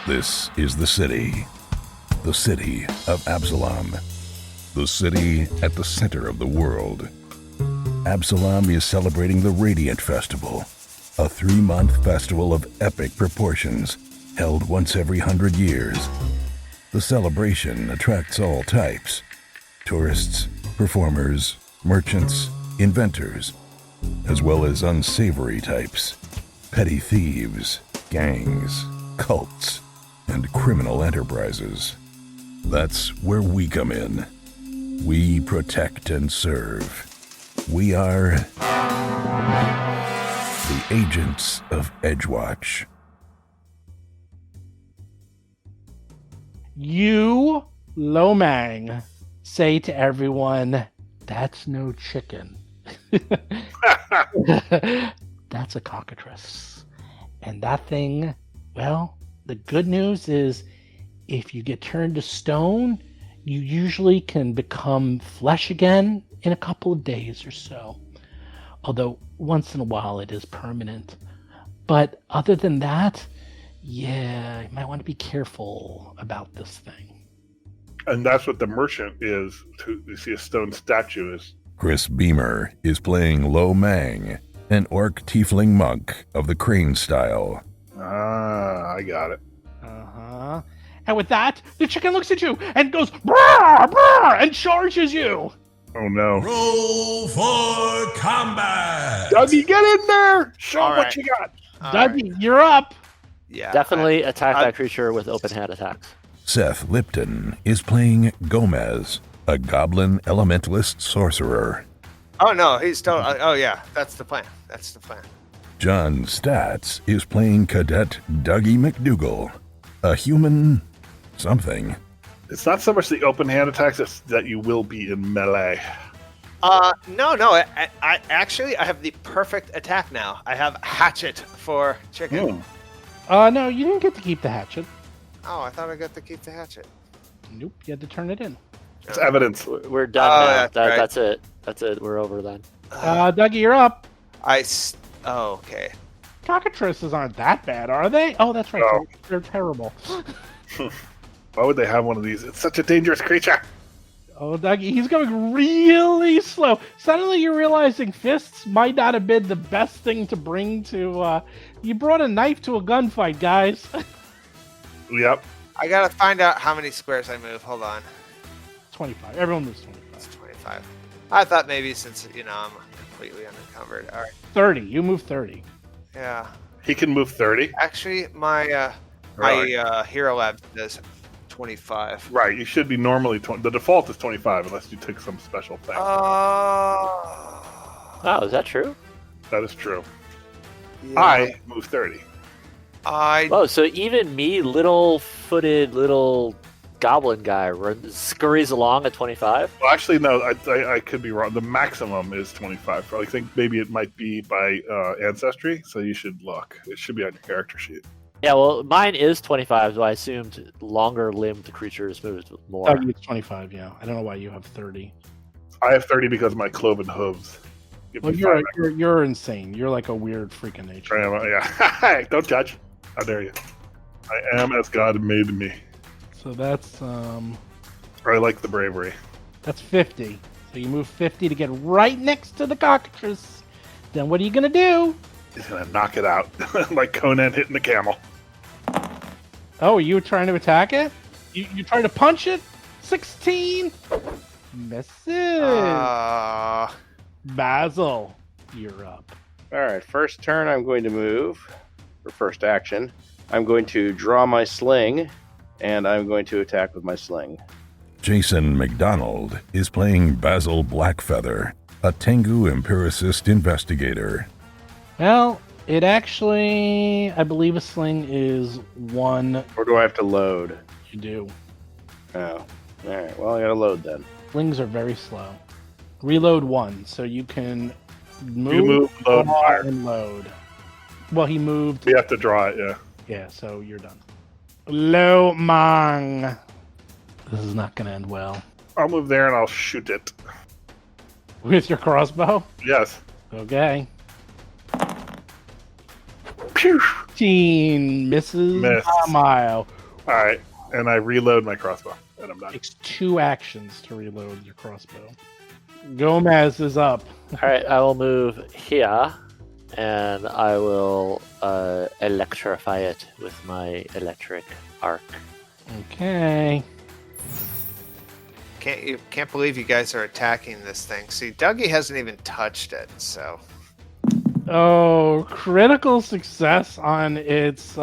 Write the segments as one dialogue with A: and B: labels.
A: This is the city of Absalom, the city at the center of the world. Absalom is celebrating the Radiant Festival, a 3-month festival of epic proportions held once every 100 years. The celebration attracts all types: tourists, performers, merchants, inventors, as well as unsavory types, petty thieves, gangs, cults, and criminal enterprises. That's where we come in. We protect and serve. We are the agents of Edgewatch.
B: You, Lomang, say to everyone, "That's no chicken." That's a cockatrice. And that thing, well, the good news is if you get turned to stone, you usually can become flesh again in a couple of days or so. Although once in a while it is permanent. But other than that, yeah, you might want to be careful about this thing.
C: And that's what the merchant is. You see a stone statue is.
A: Chris Beamer is playing Lo Mang, an orc tiefling monk of the crane style.
C: Ah, I got it.
B: Uh-huh. And with that, the chicken looks at you and goes, "Brrr, brrr," and charges you.
C: Oh no.
D: Roll for combat!
C: Dougie, get in there! Show
E: All
C: what
E: right.
C: you got.
B: Dougie, you're up.
E: Yeah.
F: Definitely attack that creature with open hand attacks.
A: Seth Lipton is playing Gomez, a goblin elementalist sorcerer.
E: Oh no, he's still. Oh yeah, that's the plan.
A: John Statz is playing Cadet Dougie McDougal, a human something.
C: It's not so much the open hand attacks, it's that you will be in melee.
E: No. I actually have the perfect attack now. I have hatchet for chicken.
B: No, you didn't get to keep the hatchet.
E: Oh, I thought I got to keep the hatchet.
B: Nope, you had to turn it in.
C: It's evidence.
F: We're done now.
E: That's right.
F: That's it. We're over then.
B: Dougie, you're up.
E: Oh, okay.
B: Cockatrices aren't that bad, are they? Oh, that's right.
C: No.
B: They're terrible.
C: Why would they have one of these? It's such a dangerous creature.
B: Oh, Dougie, he's going really slow. Suddenly you're realizing fists might not have been the best thing to bring to... You brought a knife to a gunfight, guys.
C: Yep.
E: I gotta find out how many squares I move. Hold on.
B: 25. Everyone moves 25.
E: It's 25. I thought maybe since, I'm completely unencumbered. All right.
B: 30. You move 30.
E: Yeah.
C: He can move 30.
E: Actually, my Hero Lab does 25.
C: Right, you should be normally 20. The default is 25 unless you take some special thing.
F: Oh, is that true?
C: That is true.
E: Yeah.
C: I move 30.
F: Oh, so even me, little-footed, little goblin guy, scurries along at 25?
C: Well, actually, no, I could be wrong. The maximum is 25. I think maybe it might be by ancestry, so you should look. It should be on your character sheet.
F: Yeah, well, mine is 25, so I assumed longer-limbed creatures moved more.
B: Dougie, it's 25, yeah. I don't know why you have 30.
C: I have 30 because of my cloven hooves. Give
B: Well,
C: me
B: you're insane. You're like a weird freak of nature.
C: yeah. Don't judge. How dare you? I am as God made me.
B: So that's
C: I like the bravery.
B: that's 50. So you move 50 to get right next to the cockatrice. Then what are you gonna do?
C: He's gonna knock it out like Conan hitting the camel.
B: Oh, you were trying to attack it? You trying to punch it? 16 misses. Basil, you're up.
G: All right, first turn I'm going to move, for first action. I'm going to draw my sling, and I'm going to attack with my sling.
A: Jason McDonald is playing Basil Blackfeather, a Tengu empiricist investigator.
B: Well, it actually, I believe a sling is 1.
G: Or do I have to load?
B: You do.
G: Oh, all right. Well, I got to load then.
B: Slings are very slow. Reload 1, so you can move,
C: You move, load,
B: draw,
C: fire.
B: and load. Well, he moved.
C: You have to draw it, yeah.
B: Yeah, so you're done. Lo Mang. This is not going to end well.
C: I'll move there and I'll shoot it.
B: With your crossbow?
C: Yes.
B: Okay.
C: Phew.
B: 18 misses
C: Missed.
B: by a mile.
C: All right, and I reload my crossbow, and I'm done.
B: Takes 2 actions to reload your crossbow. Gomez is up.
F: All right, I will move here, and I will electrify it with my electric arc.
B: Okay.
E: Can't believe you guys are attacking this thing. See, Dougie hasn't even touched it, so.
B: Oh, critical success on its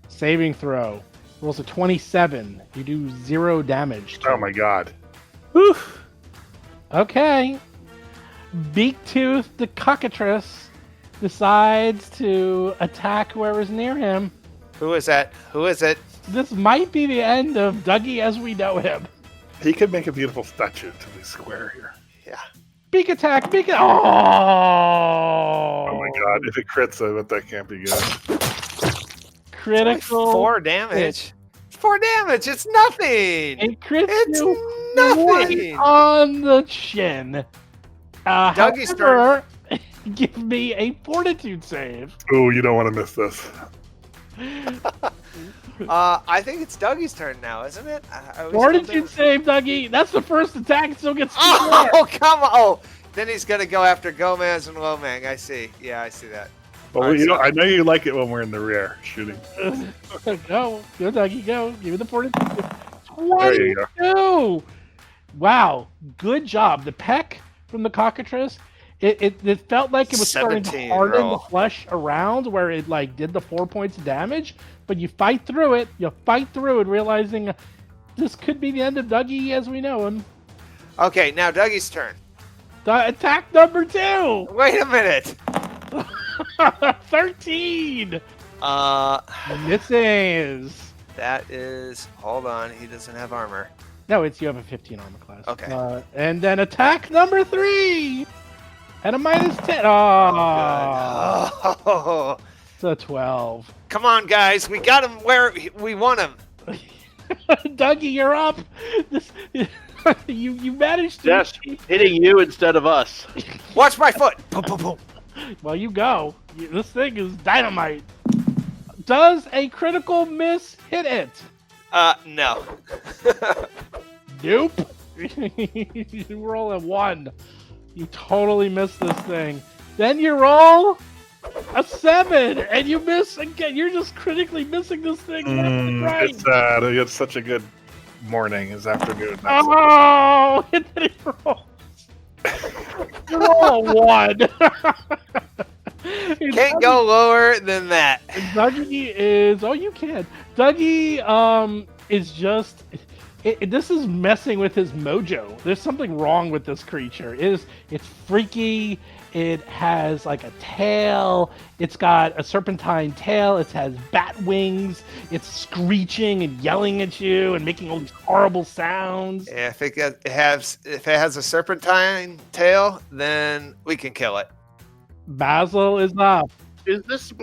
B: saving throw. Rolls a 27. You do 0 damage. To
C: Oh
B: it.
C: my god.
B: Whew. Okay. Beaktooth the cockatrice decides to attack whoever's near him.
E: Who is that? Who is it?
B: This might be the end of Dougie as we know him.
C: He could make a beautiful statue to be square here.
E: Yeah.
B: Beak attack, beak attack.
C: Oh
B: Oh
C: my god, if it crits, I bet that can't be good.
B: Critical.
E: 4 damage. 4 damage. It's nothing.
B: It crits
E: It's
B: you
E: nothing.
B: right on the chin.
E: Dougie's
B: However, give me a fortitude save.
C: Ooh, you don't want to miss this.
E: I think it's Dougie's turn now, isn't it?
B: Fortitude save, Dougie. That's the first attack. It still gets 2
E: Oh, come on. Oh, then he's going to go after Gomez and Lomang. I see. Yeah, I see that.
C: Well,
E: All right,
C: you
E: so-
C: know, I know you like it when we're in the rear shooting.
B: Go, Dougie, go. Give me the fortitude.
C: There you
B: 22. Wow, good job. The peck from the cockatrice. It felt like it was starting to
E: 17
B: harden
E: roll.
B: the flesh around where it like did the 4 points of damage, but you fight through it. You fight through it, realizing this could be the end of Dougie as we know him.
E: Okay, now Dougie's turn.
B: Attack number 2.
E: Wait a minute.
B: 13 misses.
E: That is. Hold on. He doesn't have armor.
B: No, you have a 15 armor class.
E: Okay.
B: And then attack number 3 at a -10. Oh,
E: Oh,
B: it's a 12.
E: come on, guys. We got him where we want him.
B: Dougie, you're up. You managed to.
G: Yes, hitting you instead of us.
E: Watch my foot. Boom, boom, boom.
B: Well, you go. This thing is dynamite. Does a critical miss hit it?
E: No.
B: Nope. You roll a 1. You totally missed this thing. Then you roll a 7, and you miss again. You're just critically missing this thing left and right.
C: It's sad. It's such a good morning. It's afternoon. That's
B: Oh, and then he rolls. You roll a 1.
E: Can't go lower than that.
B: Dougie is. Oh, you can. Dougie is just. This is messing with his mojo. There's something wrong with this creature. It's freaky. It has like a tail. It's got a serpentine tail. It has bat wings. It's screeching and yelling at you and making all these horrible sounds.
E: Yeah, I think if it has a serpentine tail, then we can kill it.
B: Basil is up.
G: This is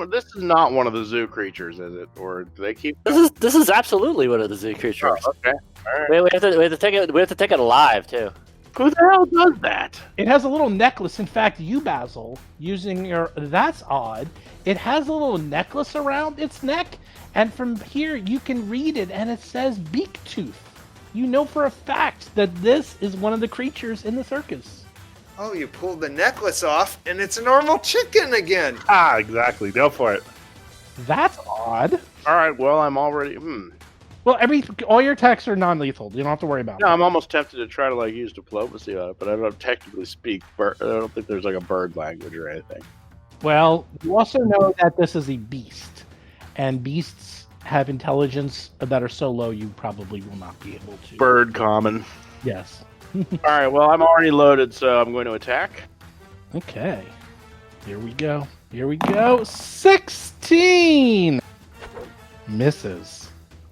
G: not one of the zoo creatures, is it? Or do they keep?
F: This is absolutely one of the zoo creatures.
G: Oh, okay. All right.
F: We have to take it. We have to take it alive too.
G: Who the hell does that?
B: It has a little necklace. In fact, you, Basil, using your... That's odd. It has a little necklace around its neck, and from here you can read it, and it says Beaktooth. You know for a fact that this is one of the creatures in the circus.
E: Oh, you pulled the necklace off, and it's a normal chicken again.
C: Ah, exactly. Go for it.
B: That's odd.
G: All right. Well, I'm already.
B: Well, all your attacks are non-lethal. You don't have to worry about
G: No,
B: it.
G: I'm almost tempted to try to use diplomacy on it, but I don't technically speak bird. I don't think there's like a bird language or anything.
B: Well, you also know that this is a beast, and beasts have intelligence that are so low you probably will not be able to.
G: Bird common.
B: Yes.
G: All right. Well, I'm already loaded, so I'm going to attack.
B: Okay. Here we go. 16 misses.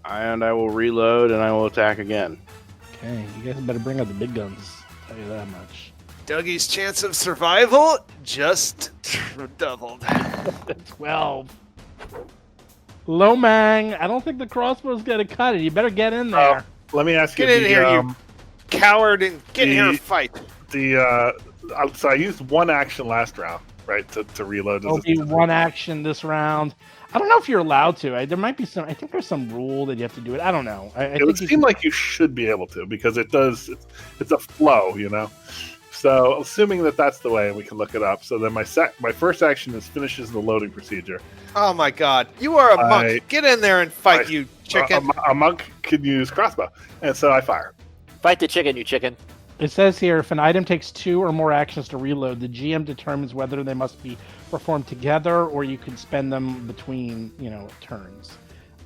G: And I will reload, and I will attack again.
B: Okay, you guys better bring out the big guns. I'll tell you that much.
E: Dougie's chance of survival just doubled.
B: 12. Lomang, I don't think the crossbow's gonna cut it. You better get in there.
C: Let me ask you.
E: Get in here, you coward, and get in here and fight.
C: So I used one action last round, right, to reload.
B: It'll be one action this round. I don't know if you're allowed to. There might be some. I think there's some rule that you have to do it. I don't know.
C: It would seem like you should be able to because it does. It's a flow, you know. So, assuming that that's the way, we can look it up. So then my first action is finishes the loading procedure.
E: Oh my God! You are a monk. Get in there and fight, you chicken.
C: A monk can use crossbow, and so I fire.
F: Fight the chicken, you chicken.
B: It says here, if an item takes 2 or more actions to reload, the GM determines whether they must be performed together or you can spend them between, turns.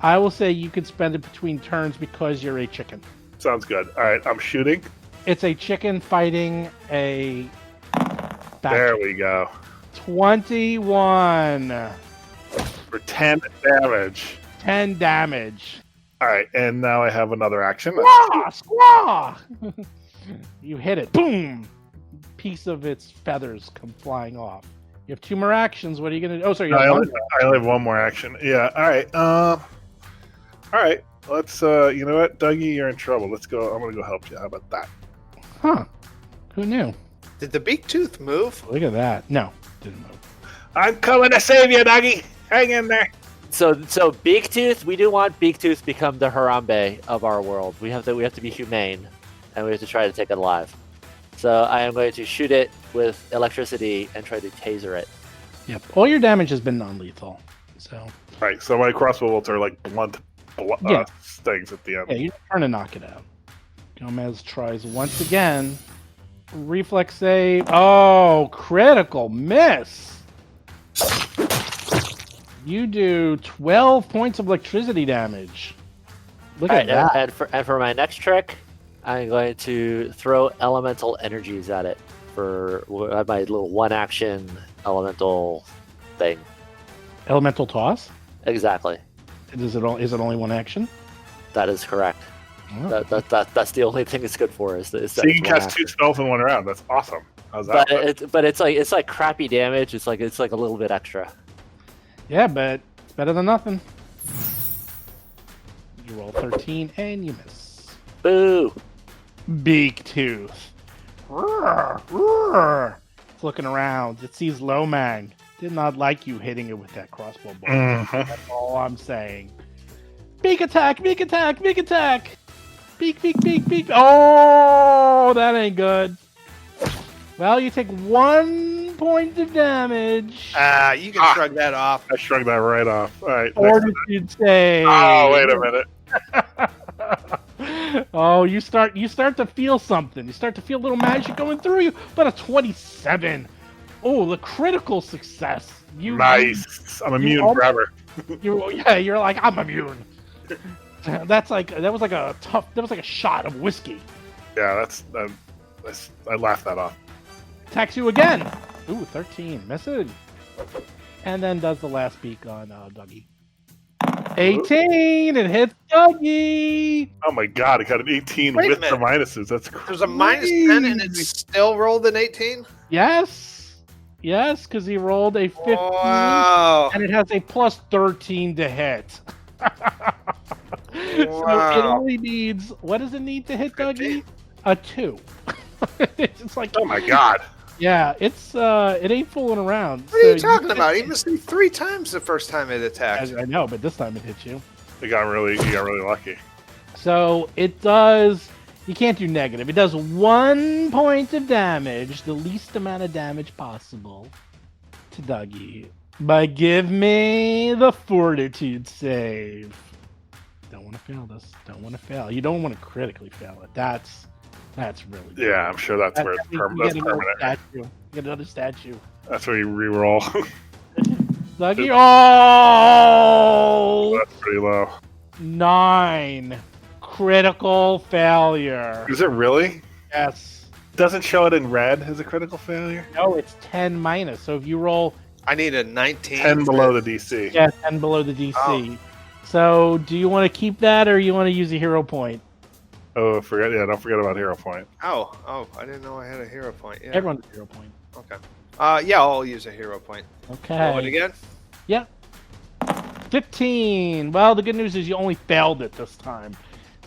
B: I will say you can spend it between turns because you're a chicken.
C: Sounds good. All right, I'm shooting.
B: It's a chicken fighting a...
C: There we go.
B: 21.
C: For 10 damage.
B: 10 damage.
C: All right, and now I have another action.
B: Squaw! You hit it. Boom! Piece of its feathers come flying off. You have 2 more actions. What are you going to do? Oh, sorry.
C: I only have 1 more action. Yeah, all right. All right. Let's, you know what? Dougie, you're in trouble. Let's go. I'm going to go help you. How about that?
B: Huh. Who knew?
E: Did the beak tooth move?
B: Look at that. No, didn't move.
C: I'm coming to save you, Dougie. Hang in there.
F: So Beaktooth, we do want Beaktooth to become the Harambe of our world. We have to be humane, and we have to try to take it alive. So I am going to shoot it with electricity and try to taser it.
B: Yep. All your damage has been non-lethal. So.
C: Right. So my crossbow bolts are like blunt stings at the end.
B: Yeah, you're trying to knock it out. Gomez tries once again. Reflex save. Oh, critical miss. You do 12 points of electricity damage. Look at that.
F: And for my next trick, I'm going to throw elemental energies at it for my little 1-action elemental thing.
B: Elemental toss?
F: Exactly.
B: Is it only 1 action?
F: That is correct.
B: Oh.
F: That's the only thing it's good for.
C: So you can cast 2 spells in 1 round. That's awesome. How's that?
F: But it's like crappy damage. It's like a little bit extra.
B: Yeah, but it's better than nothing. You roll 13 and you miss.
F: Boo!
B: Beak tooth. Roar, roar. It's looking around. It sees Lomang. Did not like you hitting it with that crossbow bolt. That's all I'm saying. Beak attack! Beak attack! Beak attack! Beak, beak, beak, beak. Oh, that ain't good. Well, you take 1 point of damage.
E: You can shrug that off.
C: I shrugged that right off. All right.
B: Fortitude save.
C: Oh, wait a minute.
B: Oh, you start to feel something. You start to feel a little magic going through you. But a 27. Oh, the critical success.
C: Nice. I'm immune forever.
B: You're like, I'm immune. That was like a shot of whiskey.
C: Yeah, I laughed that off.
B: Attacks you again. Ooh, 13. Misses. And then does the last beak on Dougie. 18. It hits Dougie.
C: Oh my god, it got an 18
E: Wait
C: with the minuses. That's crazy.
E: There's a -10 and it still rolled an 18?
B: Yes, because he rolled a 15.
E: Wow.
B: And it has a plus 13 to hit. So it only needs, what does it need to hit, Dougie? 15. A 2. It's like,
C: oh my god.
B: Yeah, it ain't fooling around.
E: What are you talking about? He missed me 3 times the first time it attacked.
B: I know, but this time it hit you.
C: You got really lucky.
B: So it does, you can't do negative. It does 1 point of damage, the least amount of damage possible to Dougie. But give me the fortitude save. Don't want to fail this. Don't want to fail. You don't want to critically fail it. That's really good.
C: Yeah, I'm sure that's where it's permanent.
B: You get another statue.
C: That's where you re-roll.
B: Dougie, oh!
C: That's pretty low.
B: 9. Critical failure.
C: Is it really?
B: Yes.
C: Doesn't show it in red as a critical failure?
B: No, it's 10 minus. So if you roll...
E: I need a 19.
C: 10 below the DC.
B: Yeah, 10 below the DC.
E: Oh.
B: So do you want to keep that or you want to use a hero point?
C: Oh, don't forget about hero point.
E: Oh, I didn't know I had a hero point. Yeah.
B: Everyone has a hero point.
E: Okay. Yeah, I'll use a hero point.
B: Okay.
E: Roll it again?
B: Yeah. 15. Well, the good news is you only failed it this time.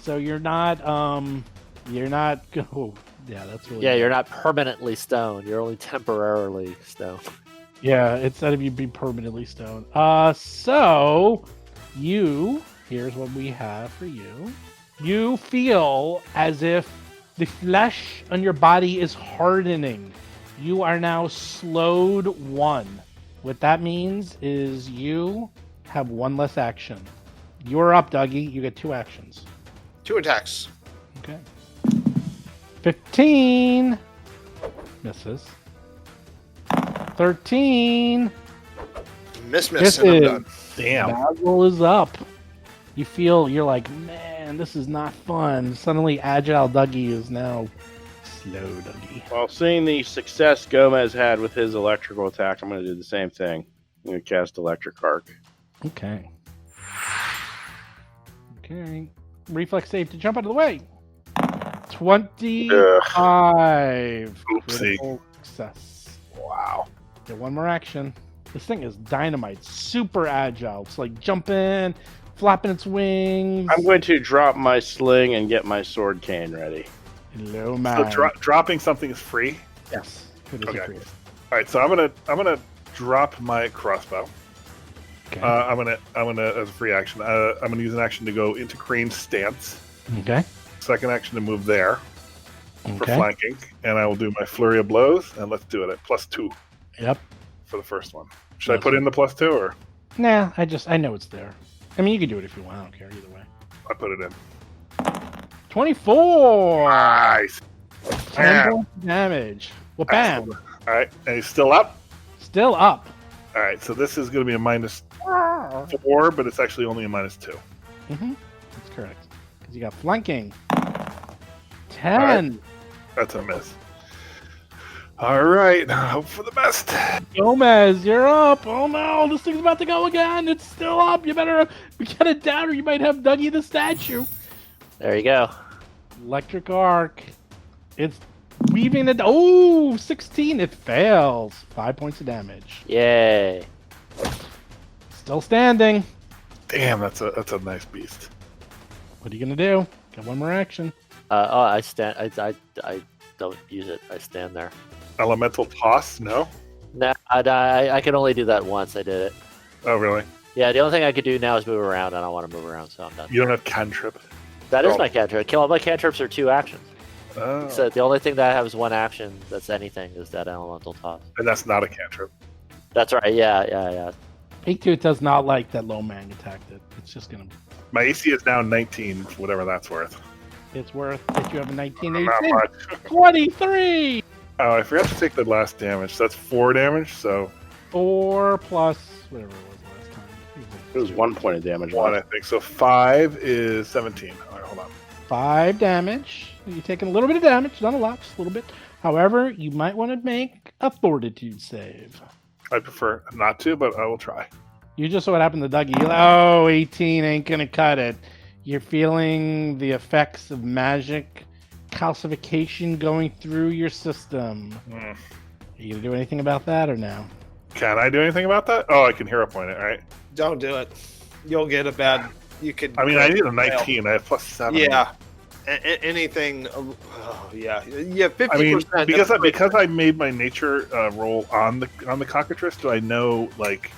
B: So you're not, oh, yeah, that's really
F: Yeah,
B: good.
F: you're not permanently stoned. You're only temporarily stoned.
B: Yeah, instead of you be permanently stoned. So here's what we have for you. You feel as if the flesh on your body is hardening. You are now slowed 1. What that means is you have 1 less action. You're up, Dougie. You get 2 actions.
E: 2 attacks.
B: Okay. 15. Misses. 13.
E: Miss, and I'm
B: Misses.
E: done.
C: Damn.
B: Basil is up. You're like, man, this is not fun. Suddenly, agile Dougie is now slow Dougie.
G: Well, seeing the success Gomez had with his electrical attack, I'm going to do the same thing. I'm going to cast Electric Arc.
B: Okay. Okay. Reflex save to jump out of the way. 25.
C: Oopsie.
B: Critical success.
C: Wow.
B: Get 1 more action. This thing is dynamite. Super agile. It's like jumping, flapping its wings.
G: I'm going to drop my sling and get my sword cane ready.
B: Hello, man.
C: So dropping something is free.
B: Yes. It is
C: Okay.
B: free.
C: All right, so I'm gonna drop my crossbow.
B: Okay.
C: I'm gonna as a free action. I'm gonna use an action to go into crane stance.
B: Okay.
C: Second action to move there for
B: Okay.
C: flanking, and I will do my flurry of blows. And let's do it at +2
B: Yep.
C: for the first one. Should I put in the +2 or
B: Nah, I know it's there. I mean, you can do it if you want. I don't care either way.
C: I put it in?
B: 24.
C: Nice.
B: 10 points of damage. Well, bam.
C: Excellent. All right, and he's still up.
B: Still up.
C: All right, so this is going to be a -4, but it's actually only a -2.
B: Mm-hmm. That's correct. Because you got flanking. 10.
C: That's a miss. All right, hope for the best.
B: Gomez, you're up. Oh no, this thing's about to go again. It's still up. You better get it down or you might have Dougie the statue.
F: There you go.
B: Electric arc. It's weaving it. Oh, 16. It fails. 5 points of damage.
F: Yay.
B: Still standing.
C: Damn, that's a nice beast.
B: What are you going to do? Got 1 more action.
F: I stand. I don't use it. I stand there.
C: Elemental toss? No.
F: No, I can only do that once. I did it.
C: Oh, really?
F: Yeah, the only thing I could do now is move around. I don't want to move around, so I'm done.
C: You don't have cantrip.
F: That is
C: Oh.
F: my cantrip. All my cantrips are 2 actions.
C: Oh.
F: So the only thing that has 1 action that's anything is that elemental toss.
C: And that's not a cantrip.
F: That's right. Yeah.
B: Big Tooth does not like that low man attacked it. It's just going to.
C: My AC is now 19, whatever that's worth.
B: It's worth that you have a 19
C: Not
B: AC.
C: much.
B: 23.
C: Oh, I forgot to take the last damage. So that's 4 damage. So
B: 4 plus whatever it was last time.
G: It was 1 point of damage.
C: 1, I think. So 5 is 17. All right, hold on.
B: 5 damage. You're taking a little bit of damage, not a lot, just a little bit. However, you might want to make a fortitude save.
C: I prefer not to, but I will try.
B: You just saw what happened to Dougie. You're like, oh, 18 ain't going to cut it. You're feeling the effects of magic calcification going through your system.
C: Mm.
B: Are you going to do anything about that or no?
C: Can I do anything about that? Oh, I can hero point it, right?
E: Don't do it. You'll get a bad. You could.
C: I mean, I need a 19. I have +7.
E: Yeah. Anything. Oh, yeah. Yeah. 50%.
C: I mean,
E: that's
C: because I made my nature roll on the cockatrice. Do I know like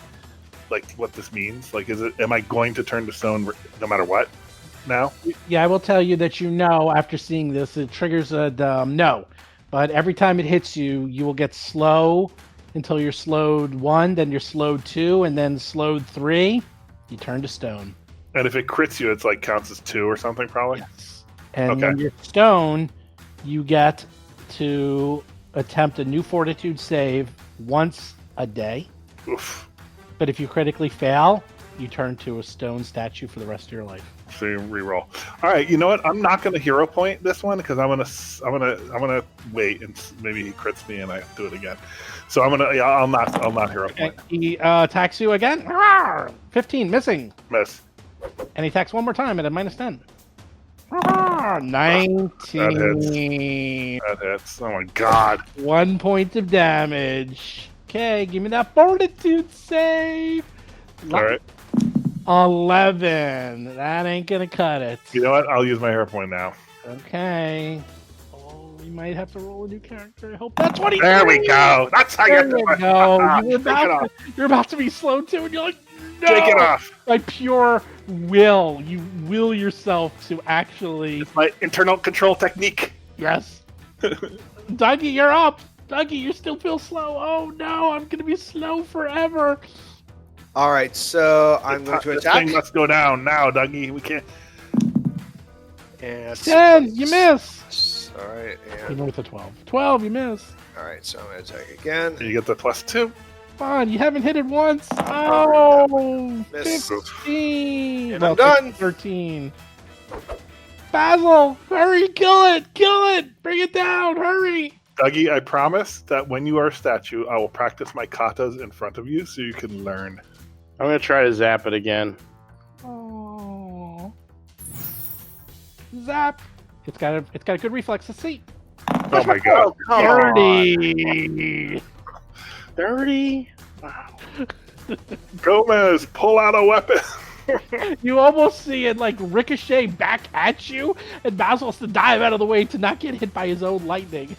C: what this means? Like, am I going to turn to stone no matter what? Now?
B: Yeah, I will tell you that after seeing this, it triggers a no. But every time it hits you, you will get slow until you're slowed 1, then you're slowed 2, and then slowed 3. You turn to stone.
C: And if it crits you, it's like counts as 2 or something, probably.
B: Yes. And
C: Okay.
B: when you're stone, you get to attempt a new fortitude save once a day.
C: Oof.
B: But if you critically fail, you turn to a stone statue for the rest of your life.
C: So you reroll. All right, you know what? I'm not going to hero point this one because I'm gonna wait and maybe he crits me and I do it again. So I'll not hero point.
B: He attacks you again. 15 missing,
C: Miss.
B: and he attacks one more time at a -10. 19.
C: That hits. Oh my god.
B: 1 point of damage. Okay, give me that fortitude save.
C: All right.
B: 11. That ain't gonna cut it.
C: You know what? I'll use my hero point now.
B: Okay. Holy You might have to roll a new character. I hope that's 23.
C: There we go. That's how
B: There
C: you do
B: you
C: it.
B: go. You're
C: Take it off.
B: about to be slow too, and you're like, no.
C: Take it off.
B: By pure will, you will yourself to actually.
C: My internal control technique.
B: Yes. Dougie, you're up. Dougie, you still feel slow. Oh no, I'm gonna be slow forever.
E: All right, so I'm going to
C: This
E: attack.
C: thing must go down now, Dougie. We can't.
E: And
B: 10, you miss.
E: All right,
B: You're
E: and
B: north of 12. 12, you miss.
E: all right, so I'm going to attack again.
C: You get the +2.
B: Fine, you haven't hit it once.
E: Oh,
B: Oh,
E: miss.
B: 15.
E: And I'm done.
B: 13. Basil, hurry, kill it, bring it down, hurry.
C: Dougie, I promise that when you are a statue, I will practice my katas in front of you so you can learn.
G: I'm going to try to zap it again.
B: Oh, zap. It's got a good reflex. Let's see.
C: Oh my god.
G: Come on.
B: 30.
G: 30? Wow.
C: Gomez, pull out a weapon.
B: You almost see it like ricochet back at you, and Basil has to dive out of the way to not get hit by his own lightning.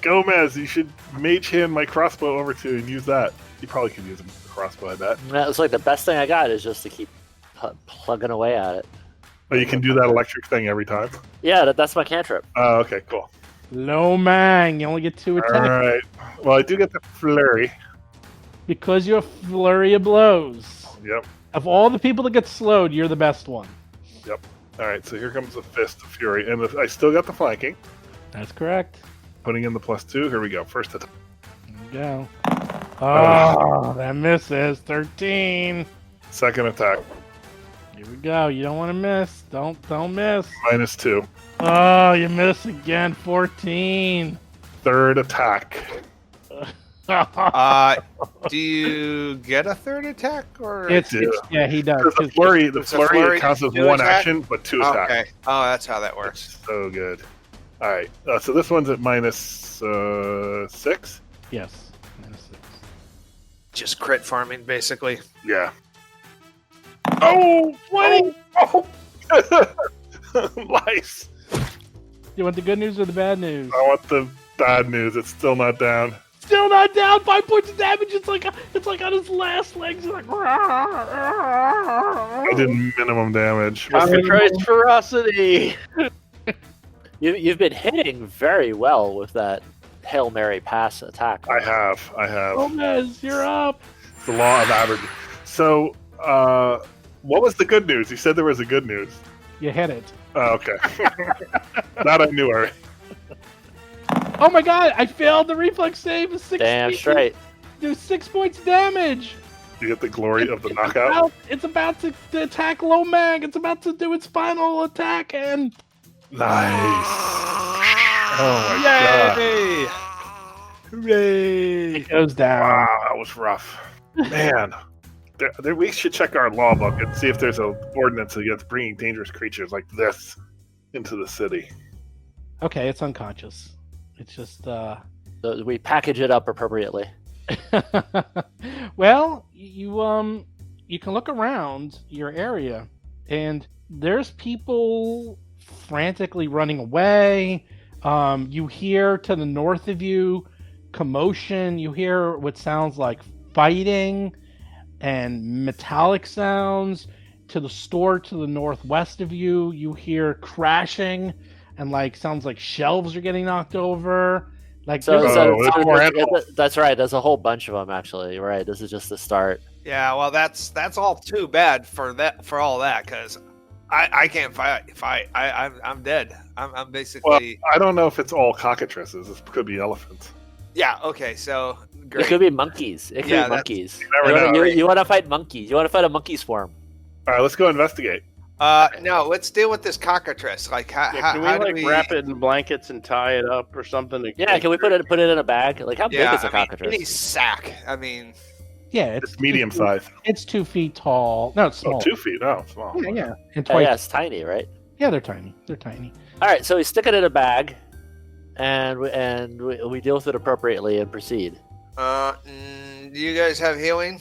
C: Gomez, you should mage hand my crossbow over to and use that. You probably could use a crossbow, I bet.
F: It's like the best thing I got is just to keep plugging away at it.
C: But you can do that electric thing every time.
F: Yeah, that's my cantrip.
C: Oh, okay, cool.
B: Low mang, you only get 2 attacks.
C: All right. Well, I do get the flurry.
B: Because you're a flurry of blows.
C: Yep.
B: Of all the people that get slowed, you're the best one.
C: All right, so here comes the Fist of Fury. And I still got the flanking.
B: That's correct.
C: Putting in the +2. Here we go. First attack.
B: There you go. Oh, that misses. 13.
C: Second attack.
B: Here we go. You don't want to miss. Don't miss.
C: -2.
B: Oh, you miss again. 14.
C: Third attack.
E: Do you get a third attack or?
B: Yeah, he does.
C: The flurry,
E: It's a flurry,
C: it counts as
E: 2
C: one
E: attack?
C: action, but 2
E: Oh,
C: attacks.
E: okay. Oh, that's how that works.
C: So good. All right. So this one's at -6.
B: Yes. -6.
E: Just crit farming, basically.
C: Yeah. Oh,
B: 20.
C: Oh. Nice.
B: You want the good news or the bad news?
C: I want the bad news. It's still not down.
B: Still not down. 5 points of damage. It's like on his last legs. It's like.
C: I did minimum damage.
G: Cockatrice ferocity!
F: You've been hitting very well with that Hail Mary pass attack.
C: I have.
B: Gomez, you're up.
C: The law of average. So, what was the good news? You said there was a good news.
B: You hit it.
C: Oh, okay. That I knew already.
B: Oh my god, I failed the reflex save. It's 6
F: Damn
B: points.
F: straight.
B: Do 6 points damage.
C: You get the glory of the knockout.
B: It's about to attack Low Mag. It's about to do its final attack and.
C: Nice. Oh my god.
E: Yay!
B: Hooray! It goes down.
C: Wow, that was rough. Man. We should check our law book and see if there's an ordinance against bringing dangerous creatures like this into the city.
B: Okay, it's unconscious. It's just.
F: So we package it up appropriately.
B: Well, you can look around your area, and there's people frantically running away. You hear to the north of you commotion. You hear what sounds like fighting and metallic sounds. To the store to the northwest of you, you hear crashing and sounds like shelves are getting knocked over.
C: there's more animals.
F: That's right. There's a whole bunch of them actually. Right. This is just the start.
E: Yeah, well, that's all too bad for all that because I can't fight. I'm dead. I'm basically.
C: Well, I don't know if it's all cockatrices. This could be elephants.
E: Yeah. Okay. So great.
F: It could be monkeys. It could
E: Yeah,
F: be monkeys.
C: You never know.
F: You want to fight monkeys. You want to fight a monkey swarm.
C: All right, let's go investigate.
E: No, let's deal with this cockatrice. How
G: Can we
E: do
G: wrap it in blankets and tie it up or something?
F: Yeah, can we put it in a bag? How big is a cockatrice?
E: Any sack. I mean,
B: Yeah,
C: It's medium size.
B: It's 2 feet tall. No, it's small.
C: 2 feet. Oh, small.
B: Yeah. And
F: Oh,
B: twice.
F: yeah, it's tiny, right?
B: Yeah, they're tiny. They're tiny.
F: All right, so we stick it in a bag, and we deal with it appropriately and proceed.
E: do you guys have healing?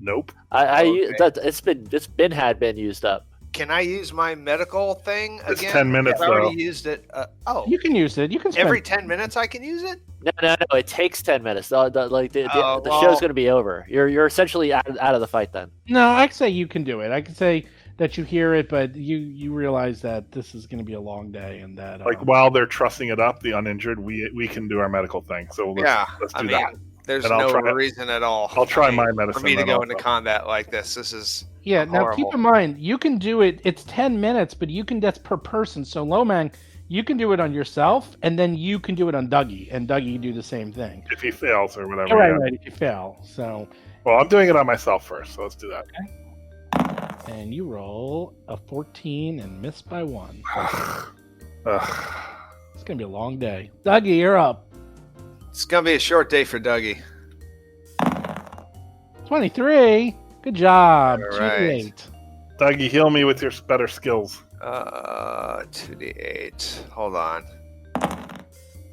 C: Nope.
E: Okay.
F: It's been used up.
E: Can I use my medical thing again?
C: It's 10 minutes,
E: I already
C: though.
E: used it.
B: You can use it. You can spend
E: Every 10 minutes I can use it?
F: No. It takes 10 minutes. The
E: Oh,
F: show's going to be over. You're essentially out of the fight then.
B: No, I could say you can do it. I could say that you hear it, but you realize that this is going to be a long day, and that
C: Like while they're trussing it up, the uninjured, we can do our medical thing. So let's do that.
E: There's
C: And I'll
E: no
C: try it.
E: reason at all.
C: I'll try my medicine
E: for me to
C: then
E: go
C: also.
E: into combat like this. This is
B: yeah. Now
E: horrible.
B: keep in mind, you can do it. It's 10 minutes, but that's per person. So Lomang, you can do it on yourself, and then you can do it on Dougie, and Dougie do the same thing.
C: If he fails or whatever.
B: Right. If you fail, so.
C: Well, I'm doing it on myself first, so let's do that.
B: And you roll a 14 and miss by 1.
C: Ugh.
B: It's gonna be a long day. Dougie, you're up.
E: It's gonna be a short day for Dougie.
B: 23. Good job.
E: All right.
B: 2d8.
C: Dougie, heal me with your better skills.
E: 2d8. Hold on.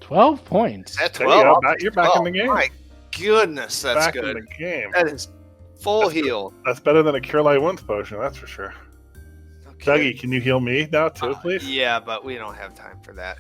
B: 12 points.
E: Is that
C: There you
E: 12?
C: go. You're back in the game.
E: My goodness, that's
C: Back
E: good.
C: in the game.
E: That is full
C: That's good.
E: heal.
C: That's better than a Cure Light Wounds potion, that's for sure.
E: Okay.
C: Dougie, can you heal me now too, please?
E: Yeah, but we don't have time for that.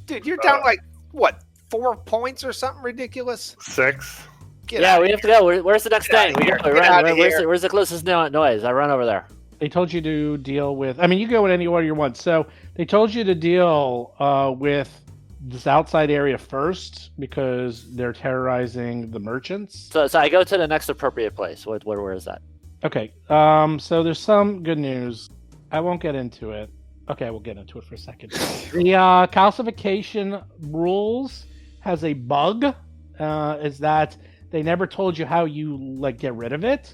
E: Dude, you're down like, what, 4 points or something ridiculous?
C: 6.
E: Get
F: Yeah,
E: out
F: we
E: of
F: have to go. Where's the next
E: Get
F: thing?
E: outta here.
F: We
E: Get outta
F: where's,
E: here.
F: where's the closest noise? I run over there.
B: They told you to deal with. I mean, you go in any order you want. So they told you to deal with this outside area first because they're terrorizing the merchants.
F: So I go to the next appropriate place. Where is that?
B: Okay. So there's some good news. I won't get into it. Okay, we'll get into it for a second. The calcification rules has a bug. Is that they never told you how you get rid of it,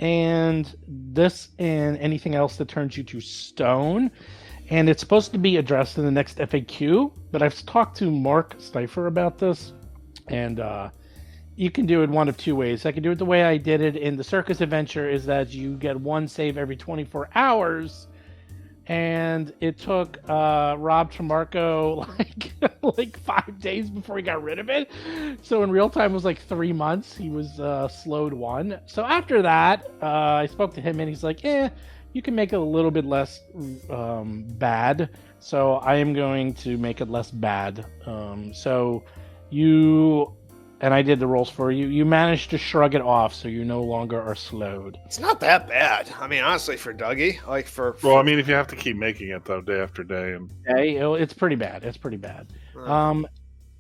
B: and this and anything else that turns you to stone. And it's supposed to be addressed in the next FAQ, but I've talked to Mark Stifer about this, and you can do it one of two ways. I can do it the way I did it in the Circus Adventure, is that you get one save every 24 hours, and it took Rob Tremarco like 5 days before he got rid of it. So in real time it was like 3 months. He was slowed 1. So after that, I spoke to him and he's like, you can make it a little bit less bad. So I am going to make it less bad. So you, and I did the rolls for you, you managed to shrug it off, so you no longer are slowed.
E: It's not that bad. I mean, honestly, for Dougie,
C: Well, I mean, if you have to keep making it though, day after day, and
B: Okay, it's pretty bad. It's pretty bad.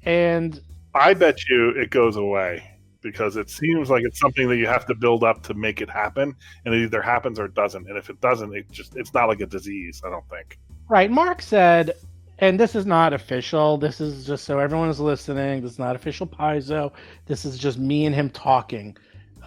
B: And
C: I bet you it goes away because it seems like it's something that you have to build up to make it happen, and it either happens or it doesn't. And if it doesn't, it's not like a disease. I don't think.
B: right, Mark said, and this is not official. This is just so everyone is listening. This is not official Paizo. This is just me and him talking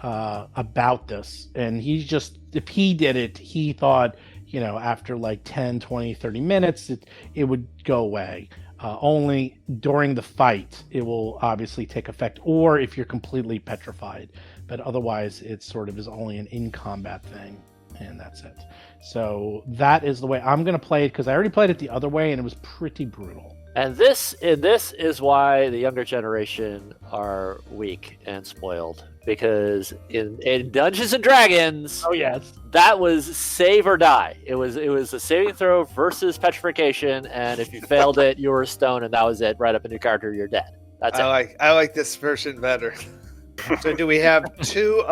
B: about this. And he's just, if he did it, he thought, after like 10, 20, 30 minutes, it would go away. Only during the fight, it will obviously take effect, or if you're completely petrified. But otherwise, it sort of is only an in-combat thing, and that's it. So that is the way I'm going to play it, because I already played it the other way, and it was pretty brutal.
F: And this is why the younger generation are weak and spoiled. Because in Dungeons and Dragons,
B: Oh, yes.
F: that was save or die. It was a saving throw versus petrification, and if you failed it, you were a stone, and that was it. Right up in your character, you're dead. That's it.
E: I like this version better. So do we have 2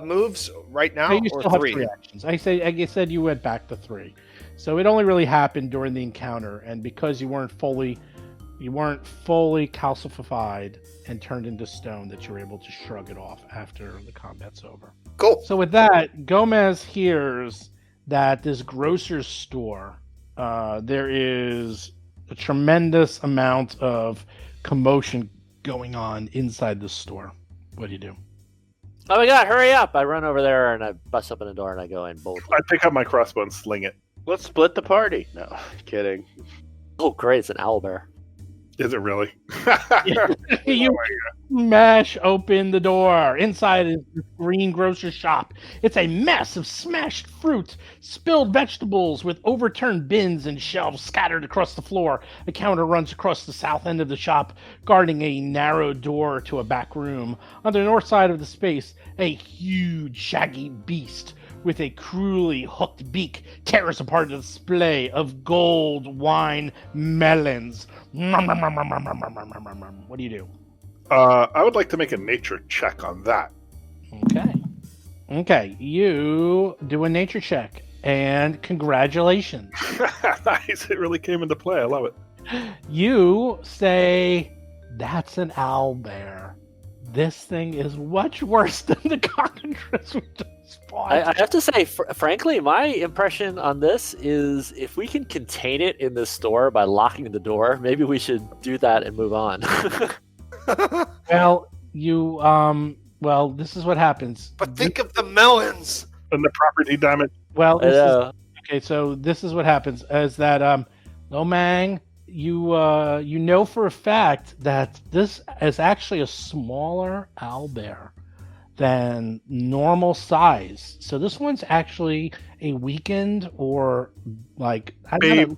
E: moves right now,
B: You
E: or
B: still have
E: 3?
B: 3 actions. I said you went back to 3. So it only really happened during the encounter, and because you weren't fully calcified and turned into stone, that you're able to shrug it off after the combat's over.
E: Cool.
B: So with that, Gomez hears that this grocer's store, there is a tremendous amount of commotion going on inside the store. What do you do?
F: Oh my god, hurry up! I run over there and I bust open the door and I go in boldly.
C: I pick up my crossbow and sling it.
G: Let's split the party. No, kidding.
F: Oh great, it's an owlbear.
C: Is it really?
B: You smash open the door. Inside is the green grocery shop. It's a mess of smashed fruit, spilled vegetables with overturned bins and shelves scattered across the floor. A counter runs across the south end of the shop, guarding a narrow door to a back room. On the north side of the space, a huge, shaggy beast with a cruelly hooked beak tears apart a display of gold wine melons. What do you do?
C: I would like to make a nature check on that.
B: Okay, you do a nature check, and congratulations.
C: Nice, it really came into play. I love it.
B: You say, that's an owlbear. This thing is much worse than the cockatrice we just fought.
F: I have to say, frankly, my impression on this is if we can contain it in the store by locking the door, maybe we should do that and move on.
B: Well, this is what happens.
E: But think of the melons.
C: And the property damage.
B: Well, okay, so this is what happens is that Lomang, you know for a fact that this is actually a smaller owlbear than normal size. So this one's actually a weakened or like
C: Baby.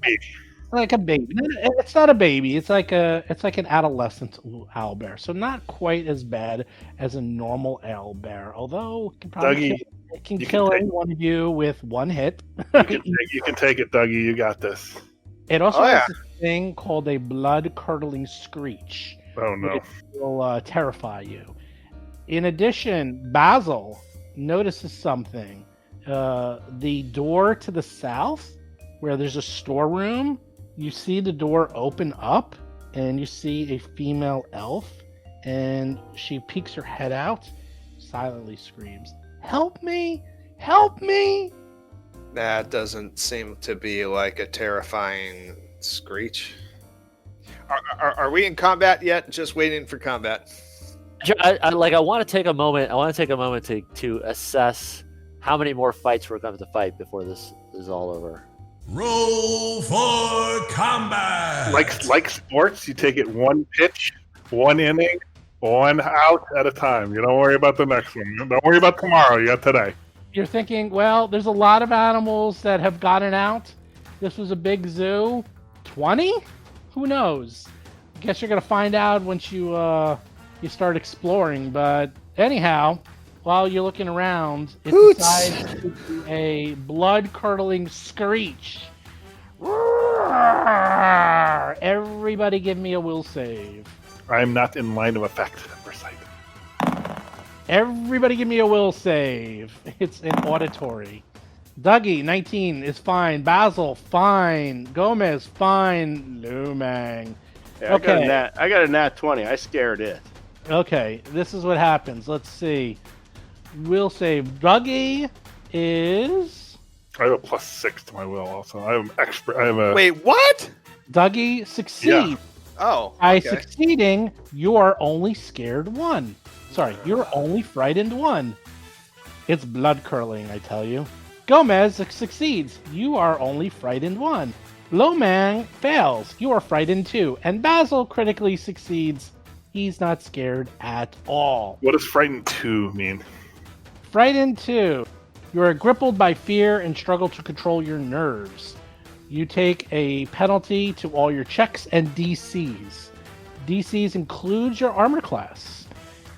B: like a baby. It's not a baby. It's like an adolescent owlbear. So not quite as bad as a normal owlbear. Although it can kill any one of you with one hit.
C: You can take it, Dougie. You got this.
B: It also has this thing called a blood-curdling screech.
C: Oh, no.
B: Which will terrify you. In addition, Basil notices something. The door to the south, where there's a storeroom, you see the door open up, and you see a female elf, and she peeks her head out, silently screams, "Help me! Help me!"
E: That doesn't seem to be like a terrifying screech. Are we in combat yet? Just waiting for combat.
F: I want to take a moment. I want to take a moment to assess how many more fights we're going to fight before this is all over.
D: Roll for combat.
C: Like sports, you take it one pitch, one inning, one out at a time. You don't worry about the next one. Don't worry about tomorrow. You got today.
B: You're thinking, well, there's a lot of animals that have gotten out. This was a big zoo. 20? Who knows? I guess you're going to find out once you start exploring. But anyhow, while you're looking around, it decides to do a blood-curdling screech. Everybody give me a will save.
C: I am not in line of effect or sight.
B: Everybody give me a will save. It's an auditory. Dougie, 19 is fine. Basil, fine. Gomez, fine. Lumang.
G: Yeah,
B: Okay.
G: I got a nat 20. I scared it.
B: Okay, this is what happens. Let's see. Will save. Dougie is...
C: I have a +6 to my will also. I am expert. I have a...
E: Wait, what?
B: Dougie succeeds.
C: Yeah.
E: Oh,
B: By
E: okay.
B: succeeding, you are only scared one. Sorry, you're only frightened one. It's blood curling, I tell you. Gomez succeeds. You are only frightened one. Lomang fails. You are frightened two. And Basil critically succeeds. He's not scared at all.
C: What does frightened 2 mean?
B: Frightened two. You are grappled by fear and struggle to control your nerves. You take a penalty to all your checks and DCs. DCs includes your armor class.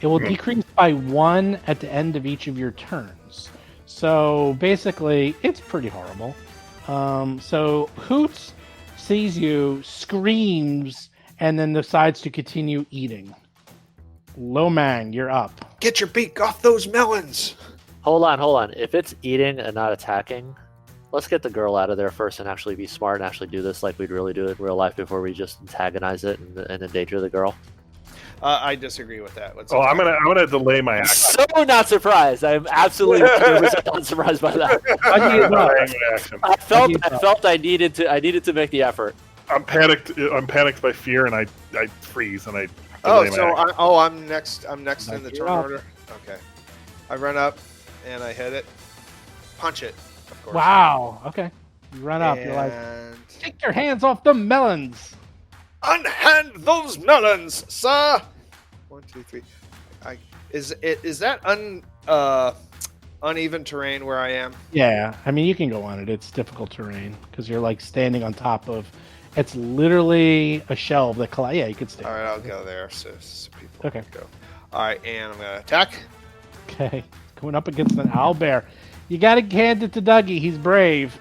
B: It will decrease by 1 at the end of each of your turns. So basically, it's pretty horrible. So Hoots sees you, screams, and then decides to continue eating. Lomang, you're up.
E: Get your beak off those melons.
F: Hold on. If it's eating and not attacking, let's get the girl out of there first and actually be smart and actually do this like we'd really do it in real life before we just antagonize it and endanger the girl.
E: I disagrey with that.
C: I'm gonna delay my action.
F: So not surprised. I'm absolutely 100% not surprised by that. I felt I needed to make the effort.
C: I'm panicked by fear, and I freeze and I. delay my action.
E: I'm next. I'm next in the turn
B: up.
E: order. Okay. I run up and I hit it. Punch it. Of course.
B: Wow. Okay. You run up. You're like,
E: And
B: take your hands off the melons.
E: unhand those melons, sir. 1, 2, 3. Is that uneven terrain where I am?
B: Yeah. I mean, you can go on it. It's difficult terrain because you're like standing on top of. It's literally a shelf that Yeah, you could stand.
E: All right, I'll go there so people
B: Okay.
E: can go. All right, and I'm gonna attack.
B: Okay. Going up against an owlbear. You got to hand it to Dougie. He's brave.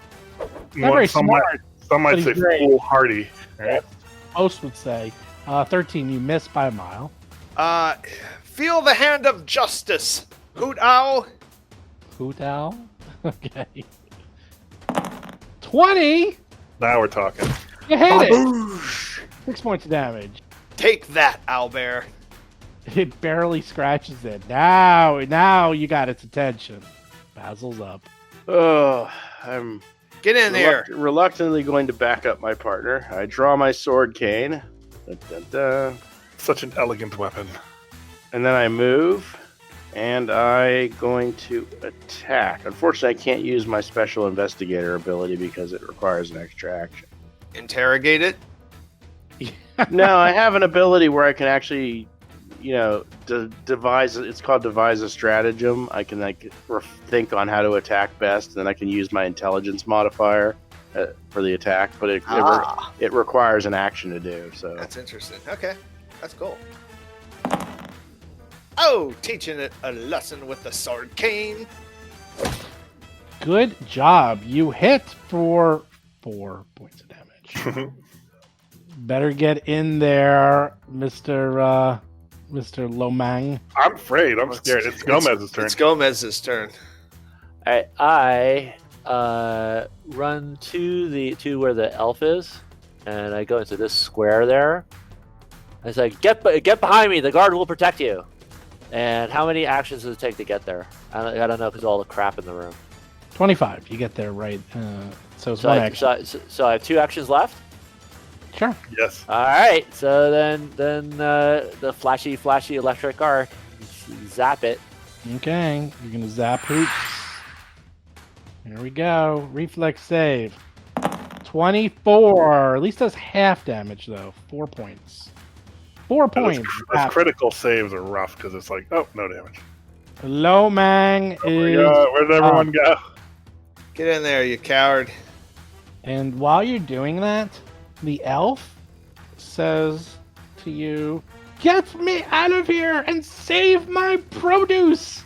B: Not very smart.
C: Some might
B: but
C: say
B: he's brave.
C: foolhardy. Right?
B: Most would say. 13, you missed by a mile.
E: Feel the hand of justice. Hoot owl.
B: Hoot owl? Okay. 20?
C: Now we're talking.
B: You hit it! 6 points of damage.
E: Take that, owlbear.
B: It barely scratches it. Now you got its attention. Basil's up.
G: Oh, I'm
E: Get in there.
G: reluctantly going to back up my partner. I draw my sword cane. Dun, dun, dun.
C: Such an elegant weapon.
G: And then I move, and I'm going to attack. Unfortunately, I can't use my special investigator ability because it requires an extra action.
E: Interrogate it.
G: No, I have an ability where I can actually, devise. It's called devise a stratagem. I can think on how to attack best, and then I can use my intelligence modifier for the attack. But it requires an action to do. So
E: That's interesting. Okay, that's cool. Oh, teaching it a lesson with the sword cane.
B: Good job. You hit for 4 points of damage. Better get in there, Mr. Lomang.
C: I'm afraid. I'm scared. It's Gomez's turn.
E: It's Gomez's turn.
F: I run to where the elf is, and I go into this square there. I say, get behind me. The guard will protect you. And how many actions does it take to get there? I don't know because all the crap in the room.
B: 25. You get there right. So it's one action.
F: So I have 2 actions left.
B: Sure.
C: Yes.
F: All right. So then the flashy electric arc, zap it.
B: Okay. You're gonna zap hoops. Here we go. Reflex save. 24. At least does half damage though. 4 points. 4 points.
C: Those critical saves are rough because it's like, oh, no damage.
B: Lomang is.
C: Where did everyone go?
E: Get in there, you coward.
B: And while you're doing that, the elf says to you, "Get me out of here and save my produce!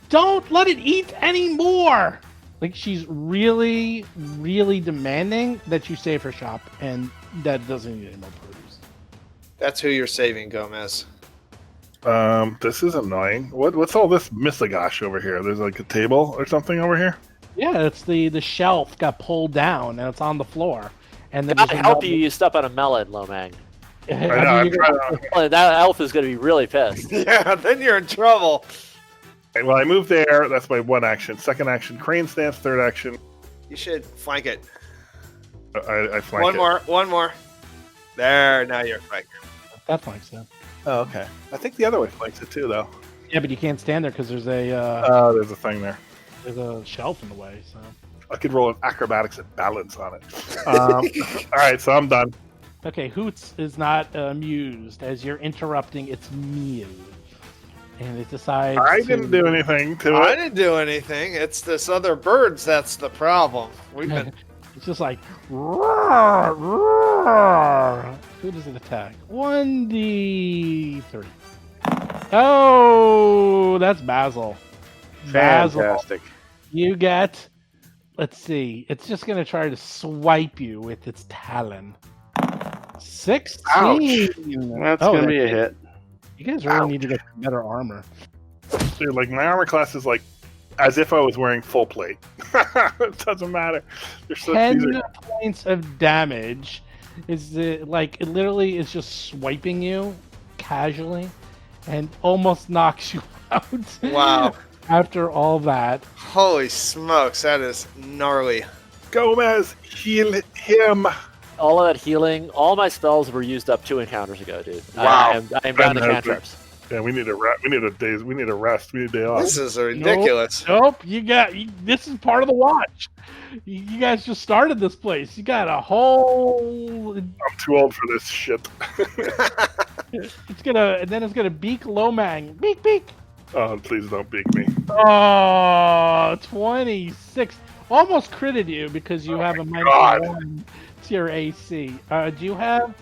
B: Don't let it eat anymore!" Like, she's really, really demanding that you save her shop, and that doesn't need any more produce.
E: That's who you're saving, Gomez.
C: This is annoying. What's all this misagash over here? There's like a table or something over here?
B: Yeah, it's the shelf got pulled down, and it's on the floor. And then
F: I'll help you. You step on a melon, Lomang. That elf is going to be really pissed.
E: Yeah, then you're in trouble.
C: Okay, well, I move there. That's my one action. Second action, crane stance. Third action,
E: You should flank it.
C: I flank
E: One more. There, now you're flanking.
B: That flanks it.
C: Oh, okay. I think the other way flanks it too, though.
B: Yeah, but you can't stand there because there's a
C: There's a thing there.
B: there's a shelf in the way. So
C: I could roll an acrobatics and balance on it. All right, so I'm done.
B: okay, Hoots is not amused as you're interrupting its meal, and it decides.
C: I didn't do anything to
E: I
C: it.
E: didn't do anything. It's this other birds that's the problem. We've been
B: It's just like roar, roar. Who does it attack? 1d3. Oh, that's Basil.
G: fantastic.
B: You get. Let's see. It's just gonna try to swipe you with its talon. 16.
G: That's gonna be a hit.
B: You guys really need to get better armor.
C: Dude, like my armor class is like as if I was wearing full plate. It doesn't matter. They're so
B: 10 points of damage. Is it like it literally is just swiping you casually and almost knocks you out.
E: Wow.
B: After all that.
E: Holy smokes, that is gnarly.
C: Gomez, heal him.
F: All of that healing, all my spells were used up 2 encounters ago, dude.
E: Wow.
F: I am down to cantrips.
C: Yeah, we need a rest. We need a rest. We need a day off.
E: This is ridiculous.
B: Nope. This is part of the watch. You guys just started this place. You got a whole.
C: I'm too old for this shit.
B: It's gonna beak Lomang. Beak, beak.
C: Oh, please don't beak me.
B: Oh, 26. Almost critted you because you have a -1 to your AC. Do you have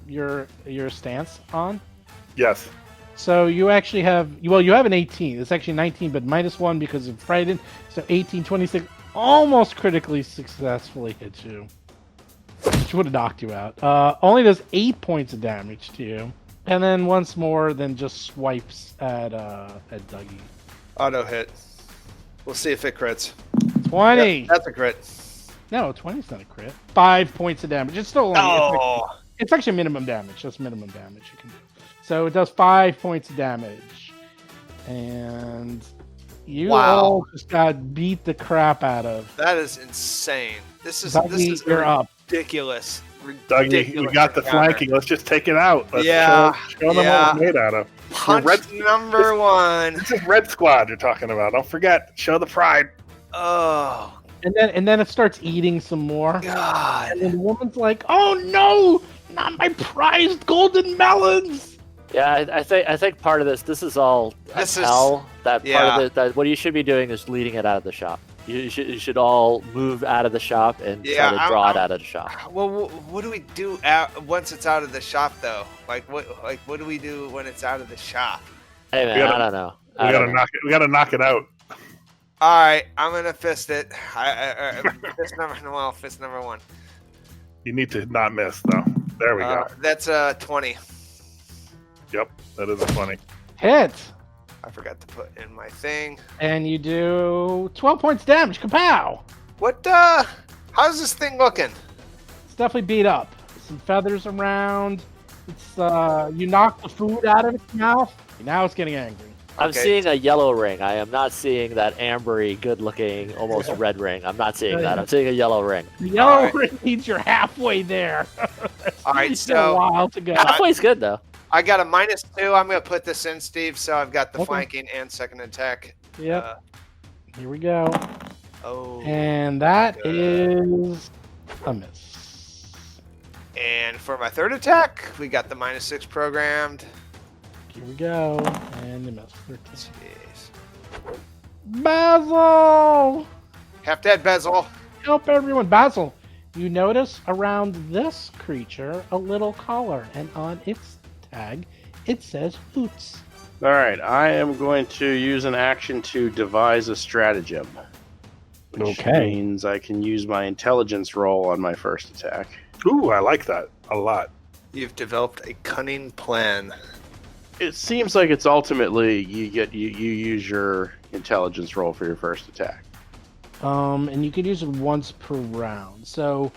B: your stance on?
C: Yes.
B: So you actually have, well, you have an 18. It's actually 19, but -1 because of frightened. So 18, 26, almost critically successfully hits you. Which would have knocked you out. Only does 8 points of damage to you. And then once more, then just swipes at Dougie.
E: Auto hit. We'll see if it crits.
B: 20.
E: Yep, that's a crit.
B: No, 20's not a crit. 5 points of damage. It's still only.
E: Oh.
B: It's actually minimum damage. That's minimum damage you can do. So it does 5 points of damage. And you all just got beat the crap out of.
E: That is insane. This is
B: you're up.
E: Ridiculous.
C: Dougie, we got the flanking. Let's just take it out. Let's show them what we're made out of.
E: Punch number 1.
C: This is Red Squad you're talking about. Don't forget. Show the pride.
E: Oh.
B: And then it starts eating some more.
E: God.
B: And then the woman's like, "Oh no, not my prized golden melons!"
F: Yeah, I think part of this is all hell. Part of it, that what you should be doing is leading it out of the shop. You should all move out of the shop and try to draw it out of the shop.
E: Well, what do we do once it's out of the shop, though? What do we do when it's out of the shop?
F: Hey man, I don't know.
C: We gotta knock it out.
E: All right, I'm gonna fist it. Fist number 1.
C: You need to not miss though. There we go.
E: That's 20.
C: Yep, that is a 20.
B: Hit.
E: I forgot to put in my thing.
B: And you do 12 points damage. Kapow!
E: What? How's this thing looking?
B: It's definitely beat up. Some feathers around. It's you knock the food out of its mouth. Now it's getting angry.
F: I'm seeing a yellow ring. I am not seeing that ambery, good-looking, almost red ring. I'm not seeing that. I'm seeing a yellow ring.
B: The yellow ring means you're halfway there.
E: All right,
B: so a while to go.
F: Halfway's good though.
E: I got a -2. I'm going to put this in, Steve, so I've got the flanking and second attack.
B: Yep. Here we go.
E: Oh.
B: And that is a miss.
E: And for my third attack, we got the -6 programmed.
B: Here we go. And you missed. 13.
E: Jeez.
B: Basil!
E: Half dead, Basil.
B: Help everyone. Basil, you notice around this creature a little collar, and on its tag, it says Hoots.
G: All right, I am going to use an action to devise a stratagem. Which means I can use my intelligence roll on my first attack.
C: Ooh, I like that a lot.
E: You've developed a cunning plan.
G: It seems like it's ultimately you use your intelligence roll for your first attack.
B: And you could use it once per round. So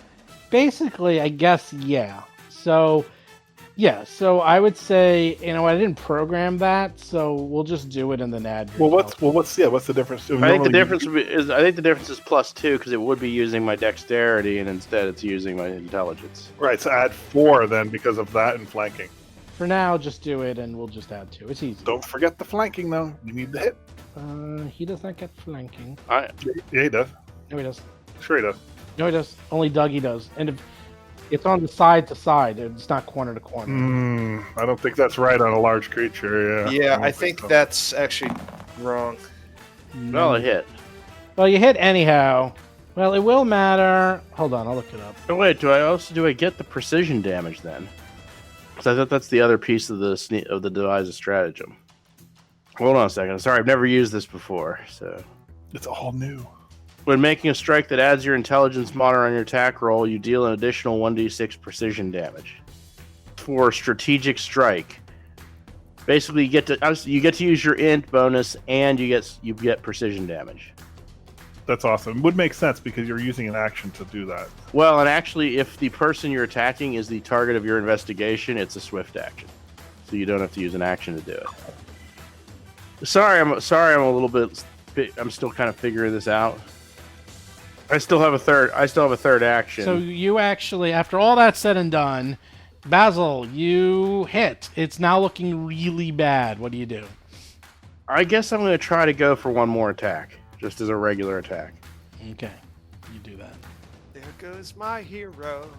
B: basically, I guess, yeah. So I would say, I didn't program that, so we'll just do it and then add.
C: What's the difference?
G: I think the difference is +2 because it would be using my dexterity and instead it's using my intelligence.
C: Right, so add 4 then because of that and flanking.
B: For now, just do it and we'll just add 2. It's easy.
C: Don't forget the flanking though. You need the hit.
B: He does not get flanking.
C: Yeah, he does.
B: No, he does.
C: Sure he does.
B: No, he does. Only Dougie does. And if it's on the side to side, it's not corner to corner.
C: I don't think that's right on a large creature.
E: Yeah, I think that's actually wrong.
G: Well, it hit.
B: Well, you hit anyhow. Well, it will matter. Hold on, I'll look it up.
G: Oh wait, do I get the precision damage then? Because I thought that's the other piece of the devise a stratagem. Hold on a second. Sorry, I've never used this before, so
C: it's all new.
G: When making a strike that adds your intelligence modifier on your attack roll, you deal an additional 1d6 precision damage. For strategic strike, basically you get to use your int bonus and you get precision damage.
C: That's awesome. It would make sense because you're using an action to do that.
G: Well, and actually, if the person you're attacking is the target of your investigation, it's a swift action, so you don't have to use an action to do it. Sorry, I'm a little bit. I'm still kind of figuring this out. I still have a third action.
B: So you actually, after all that's said and done, Basil, you hit. It's now looking really bad. What do you do?
G: I guess I'm going to try to go for one more attack, just as a regular attack.
B: Okay, you do that.
E: There goes my hero.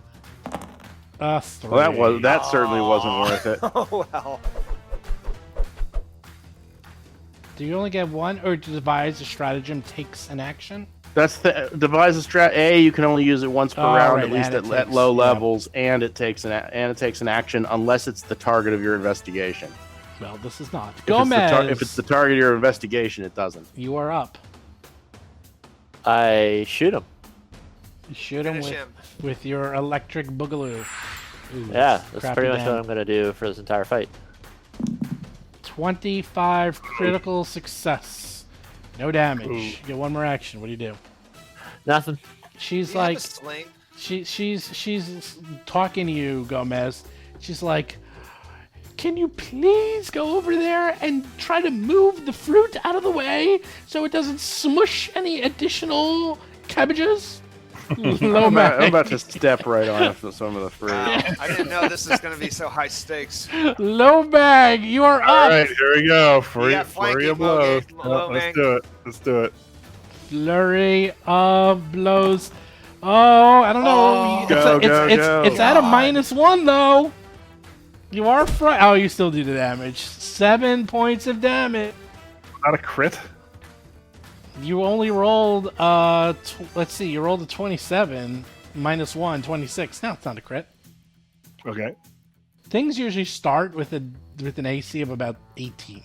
B: 3.
G: Well, that certainly wasn't worth it.
E: Oh well.
B: Do you only get one, or to devise a stratagem takes an action?
G: That's the devise a strat. You can only use it once per round,
B: right,
G: at least at low levels, and it takes an action unless it's the target of your investigation.
B: Well, this is not.
G: If
B: Gomez,
G: if it's the target of your investigation, it doesn't.
B: you are up.
F: I shoot him.
B: You shoot him
E: Finish
B: with your electric boogaloo. Ooh,
F: Yeah, that's
B: crappy
F: pretty much
B: damn.
F: what I'm gonna do for this entire fight.
B: 25 critical success. No damage.
C: Ooh.
B: You get one more action. What do you do?
F: Nothing.
B: She's
E: Do you have
B: like,
E: a sling?
B: she's talking to you, Gomez. She's like, can you please go over there and try to move the fruit out of the way so it doesn't smush any additional cabbages? Low
G: I'm
B: mag.
G: about to step right on some of the fruit.
E: Wow, I didn't know this was going to be so high stakes.
B: Low mag, you are
C: All
B: up.
C: right, here we go. Flurry
E: Yeah,
C: of
E: flanking
C: blows.
E: low
C: Let's
E: gang.
C: do it. Let's do it.
B: Flurry of blows. Oh, I don't know.
E: Oh.
B: It's at a -1 though. You are Oh, you still do the damage. 7 points of damage.
C: Not a crit.
B: You only rolled. Let's see. You rolled a 27 -1, 26. No, it's not a crit.
C: Okay.
B: Things usually start with an AC of about 18.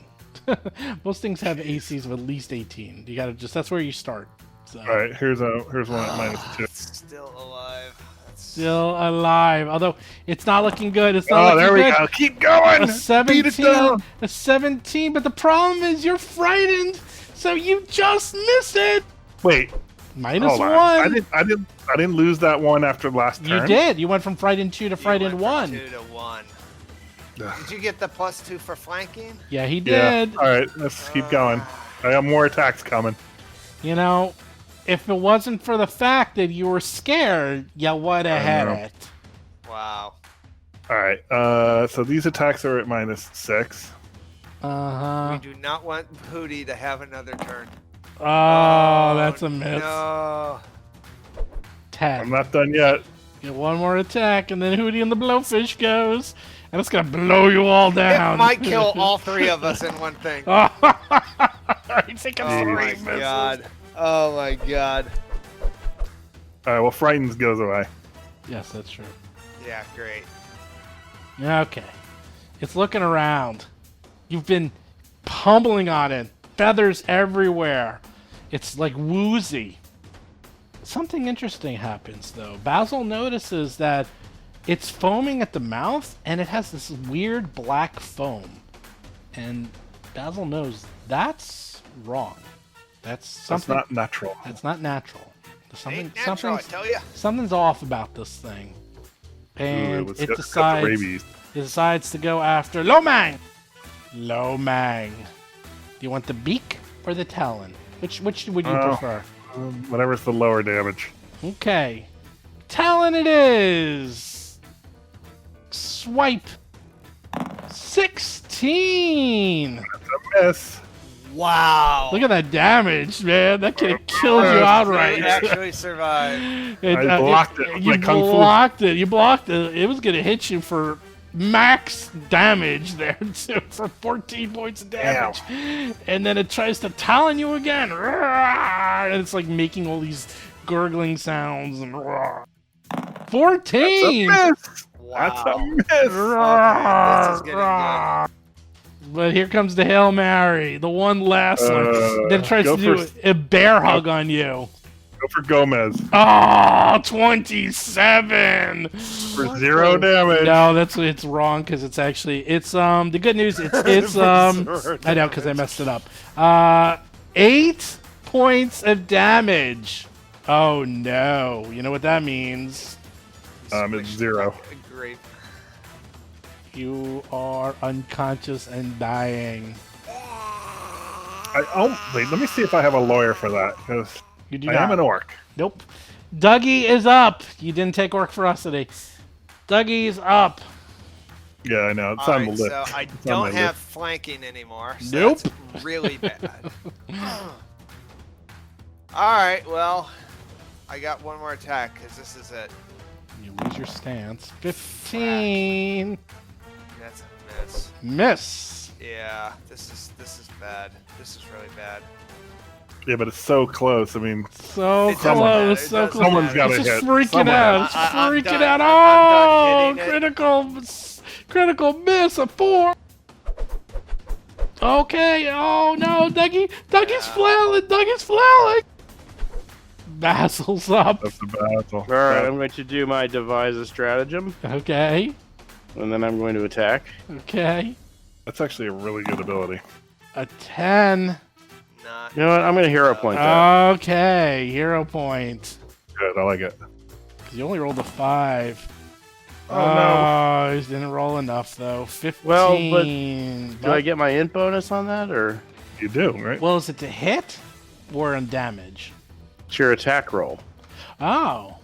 B: Most things have ACs of at least 18. You gotta that's where you start. So.
C: All right. Here's one at -2.
E: It's still alive.
B: Still alive, although it's not looking good. It's not
C: Oh,
B: looking
C: there we
B: good.
C: go. Keep going.
B: A
C: Beat it
B: 17,
C: down.
B: a 17, but the problem is you're frightened, so you just miss it.
C: Wait.
B: Minus
C: Hold on.
B: one.
C: I didn't lose that one after last turn.
B: You did. You went from frightened 2 to frightened 1.
E: 2 to 1.
C: Ugh.
E: Did you get the +2 for flanking?
B: Yeah, he
C: Yeah.
B: did.
C: All right. Let's keep going. I got more attacks coming.
B: You know, if it wasn't for the fact that you were scared, you would have had
C: know.
B: it.
E: Wow.
C: All right. So these attacks are at -6.
B: Uh-huh.
E: We do not want Hootie to have another turn.
B: Oh, that's a miss.
E: No.
B: 10.
C: I'm not done yet.
B: Get one more attack, and then Hootie and the Blowfish goes. And it's going to blow you all down.
E: It might kill all three of us in one thing.
B: Oh, he's taking
E: Oh
B: 3
E: my
B: misses.
E: god. Oh my god.
C: All right. Well, frightens goes away.
B: Yes, that's true.
E: Yeah, great.
B: Okay. It's looking around. You've been pummeling on it. Feathers everywhere. It's like woozy. Something interesting happens, though. Basil notices that it's foaming at the mouth, and it has this weird black foam. And Basil knows that's wrong. That's something.
C: That's not natural.
B: That's not natural.
E: Ain't natural, I tell ya.
B: Something's off about this thing. And
C: it's
B: it
C: got the rabies.
B: decides to go after Lomang. Lomang. Do you want the beak or the talon? Which would you prefer?
C: Whatever's the lower damage.
B: Okay. Talon it is. Swipe. 16.
C: Miss.
E: Wow.
B: Look at that damage, man. That could have killed you outright.
E: You actually survived.
C: I blocked it with
B: You
C: my kung fu.
B: blocked it. You blocked it. It was going to hit you for max damage there, too, for 14 points of damage. And then it tries to talon you again. And it's like making all these gurgling sounds. And 14!
C: Miss.
E: Wow.
C: That's a miss.
E: Okay, this is getting good.
B: But here comes the Hail Mary, the one last one. Then it tries
C: go
B: to do
C: for-
B: a bear hug on you.
C: Go for Gomez
B: Oh, 27.
C: for 0 damage.
B: No, it's wrong because it's the good news it's I know because I messed it up. 8 points of damage. Oh no. You know what that means?
C: It's 0.
E: Great.
B: You are unconscious and dying.
C: Wait, let me see if I have a lawyer for that, because
B: You do
C: I
B: not.
C: am an orc.
B: Nope. Dougie is up. You didn't take orc ferocity. Dougie's up.
C: Yeah, I know. It's
E: All
C: on
E: right,
C: the list.
E: so I
C: It's on
E: don't
C: my
E: have
C: list.
E: flanking anymore. So
B: Nope.
E: That's really bad. All right, well, I got one more attack because this is it.
B: You lose your stance. 15.
E: That's a miss.
B: Miss.
E: Yeah, this is bad. This is really bad.
C: Yeah, but it's so close. I mean,
B: So
E: It doesn't
B: close.
E: matter.
B: So
E: It
B: close.
E: doesn't
C: someone's
E: matter.
C: got to
B: It's
C: hit.
B: just freaking
C: Someone
B: out.
C: has-
B: It's
E: I'm
B: freaking
E: done.
B: out.
E: I'm
B: Oh,
E: done hitting it.
B: critical miss. A 4. Okay. Oh no, Dougie's flailing. Basil's up.
C: That's the battle.
G: All right, I'm going to do my devise a stratagem,
B: Okay.
G: and then I'm going to attack.
B: Okay.
C: That's actually a really good ability.
B: A 10.
E: Nah.
G: You know what? I'm going to hero point that.
B: Okay. Hero point.
C: Good, I like it.
B: 'Cause you only rolled a 5.
C: Oh, no.
B: He didn't roll enough though. 15.
G: Well, do I get my int bonus on that, or
C: You do, right?
B: Well, is it to hit or on damage?
G: it's your attack roll?
B: Oh,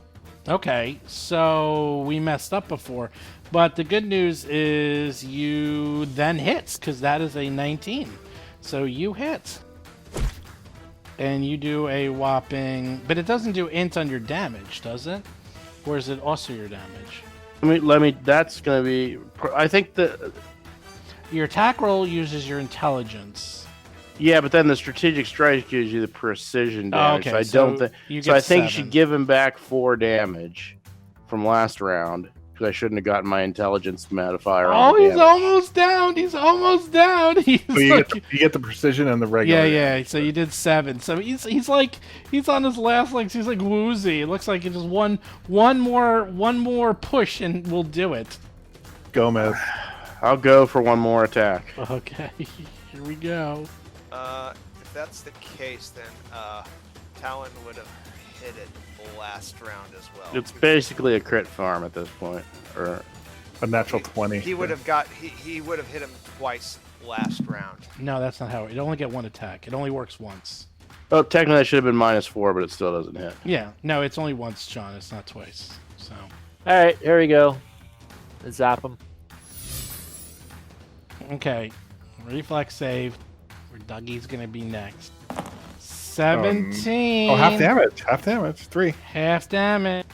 B: okay. So we messed up before. But the good news is you then hits, because that is a 19. So you hit. And you do a whopping... But it doesn't do int on your damage, does it? Or is it also your damage?
G: Let me. That's going to be. I think the.
B: Your attack roll uses your intelligence.
G: Yeah, but then the strategic strike gives you the precision damage.
B: okay,
G: so I
B: so
G: don't think.
B: you
G: So
B: get
G: I think you
B: 7.
G: should give him back 4 damage from last round because I shouldn't have gotten my intelligence modifier. on
B: Oh,
G: the
B: he's
G: damage.
B: almost down. He's almost down. He's
C: So you,
B: like,
C: you get the precision and the regular.
B: yeah. So you did 7. So he's on his last legs. He's like woozy. It looks like it just one more push and we'll do it.
C: Gomez.
G: I'll go for one more attack.
B: Okay, here we go.
E: If that's the case, then Talon would have hit it last round as well.
G: It's basically a crit farm at this point. Or
C: A natural 20.
E: He would have he would have hit him twice last round.
B: No, that's not how it only get one attack. It only works once.
G: oh, technically that should have been -4, but it still doesn't hit.
B: Yeah, no, it's only once, John. It's not twice. So
F: All right, here we go. Zap him.
B: okay, reflex save. Where Dougie's gonna be next. 17.
C: Oh, half damage. Half damage. 3.
B: Half damage.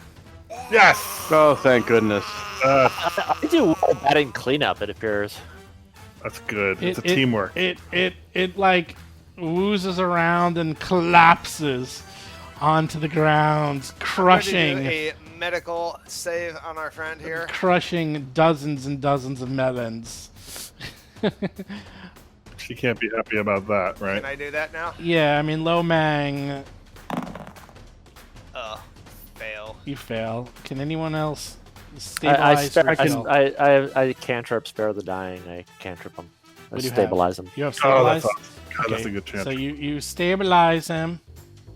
C: Yes!
G: Oh, thank goodness.
F: I do well batting cleanup, it appears.
C: That's good. It's
B: It-
C: a teamwork.
B: It like oozes around and collapses onto the ground,
E: I'm going to do
B: crushing
E: a medical save on our friend here.
B: crushing dozens and dozens of melons.
C: She can't be happy about that, right?
E: Can I do that now?
B: Yeah, I mean, Lomang,
E: Fail.
B: you fail. Can anyone else
F: I
B: stabilize yourself?
F: I cantrip spare the dying. I cantrip him. I
B: What do you
F: stabilize him.
B: You have
C: Oh,
B: stabilize?
C: that's awesome. God, that's a good chance.
B: So you stabilize him,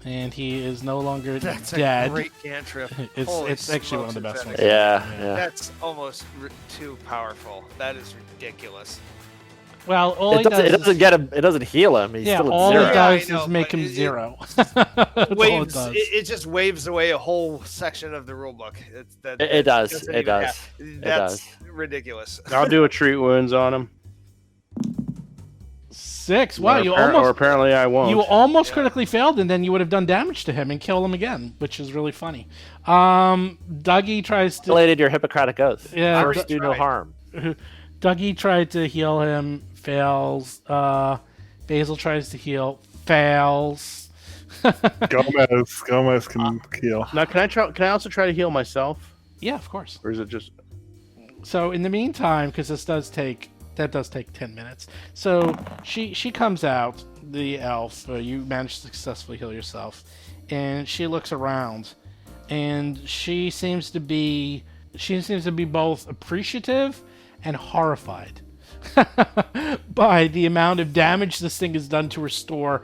B: and he is no longer
E: That's
B: dead.
E: a great cantrip.
B: It's
E: Holy
B: actually one of the
E: smokes,
B: best
E: is
B: ones.
E: that
F: Yeah.
E: That's almost too powerful. That is ridiculous.
B: Well, all
F: It doesn't get him. It doesn't heal him. He's
B: yeah,
F: still at
B: all
F: 0.
B: it
E: Yeah, I
B: does
E: know,
B: is make
E: but
B: him
E: it-
B: 0. That's all
E: Waves.
B: it does.
E: It just waves away a whole section of the rulebook.
F: It does.
E: doesn't
F: It
E: even
F: does.
E: have-
F: It
E: That's
F: does.
E: ridiculous.
G: I'll do a treat wounds on him.
B: 6. Wow,
G: Or
B: you
G: appar- or
B: almost
G: apparently I won't.
B: you almost critically failed, and then you would have done damage to him and killed him again, which is really funny. Dougie tries to
F: Violated your Hippocratic oath.
B: Yeah,
F: First, do no
E: tried.
F: harm.
B: Dougie tried to heal him, fails. Basil tries to heal, fails.
C: Gomez can heal.
G: Now, can I also try to heal myself,
B: Yeah, of course.
G: or is it just?
B: So in the meantime, because this does take 10 minutes. So she comes out, the elf. You managed to successfully heal yourself, and she looks around, and she seems to be both appreciative and horrified by the amount of damage this thing has done to her store.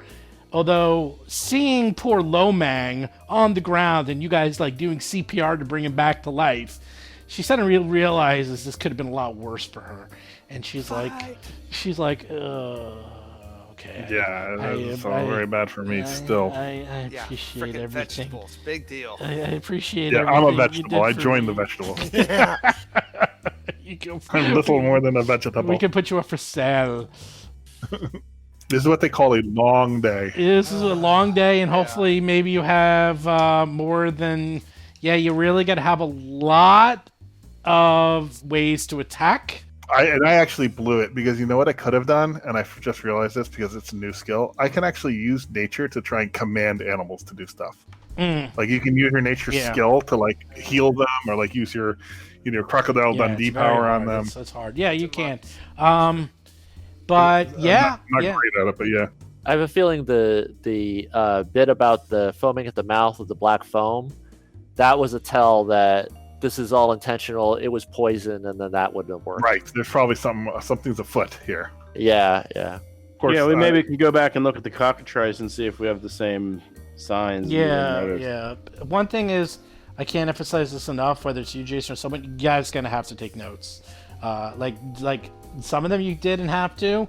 B: Although seeing poor Lomang on the ground and you guys like doing CPR to bring him back to life, she suddenly realizes this could have been a lot worse for her, and she's like, okay.
C: Yeah, it's all very bad for me still.
B: I
E: Yeah,
B: appreciate
E: frickin'
B: everything.
E: vegetables. Big deal.
B: I appreciate
C: Yeah,
B: everything.
C: I'm a
B: you
C: vegetable. I
B: did for
C: joined the
B: me.
C: vegetable.
B: You go-
C: I'm little more than a vegetable.
B: We can put you up for sale.
C: This is what they call a long day.
B: This is a long day, and hopefully, maybe you have more than. Yeah, you really got to have a lot of ways to attack.
C: I actually blew it because you know what I could have done, and I just realized this because it's a new skill. I can actually use nature to try and command animals to do stuff. Like you can use your nature
B: Yeah.
C: skill to like heal them, or like use your crocodile
B: Yeah,
C: Dundee
B: it's very
C: power on
B: hard.
C: them.
B: It's hard. Yeah, you can. But yeah,
C: I'm not
B: yeah.
C: great at it, but yeah.
F: I have a feeling the bit about the foaming at the mouth with the black foam, that was a tell that this is all intentional. It was poison, and then that wouldn't have worked.
C: Right. There's probably something's afoot here.
F: Yeah.
C: Of course,
G: Yeah, we maybe can go back and look at the cockatrice and see if we have the same signs.
B: Yeah. One thing is, I can't emphasize this enough, whether it's you, Jason, or someone, you guys gonna have to take notes. Like some of them you didn't have to.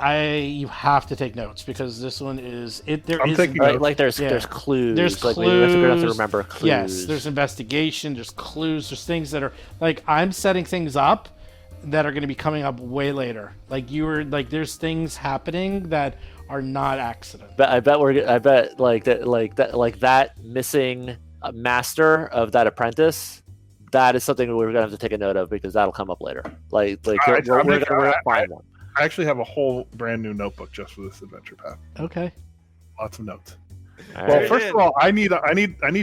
B: You have to take notes because this one is it.
C: I'm taking
F: Right,
C: notes.
F: like there's clues.
B: There's
F: like
B: clues.
F: we have to remember clues.
B: Yes, there's investigation. There's clues. There's things that are like I'm setting things up that are going to be coming up way later. Like there's things happening that are not accident.
F: But I bet that missing master of that apprentice. That is something we're gonna have to take a note of because that'll come up later. We're gonna find one.
C: I actually have a whole brand new notebook just for this adventure path.
B: Okay.
C: Lots of notes.
F: All
C: Well,
F: right.
C: first of all, I need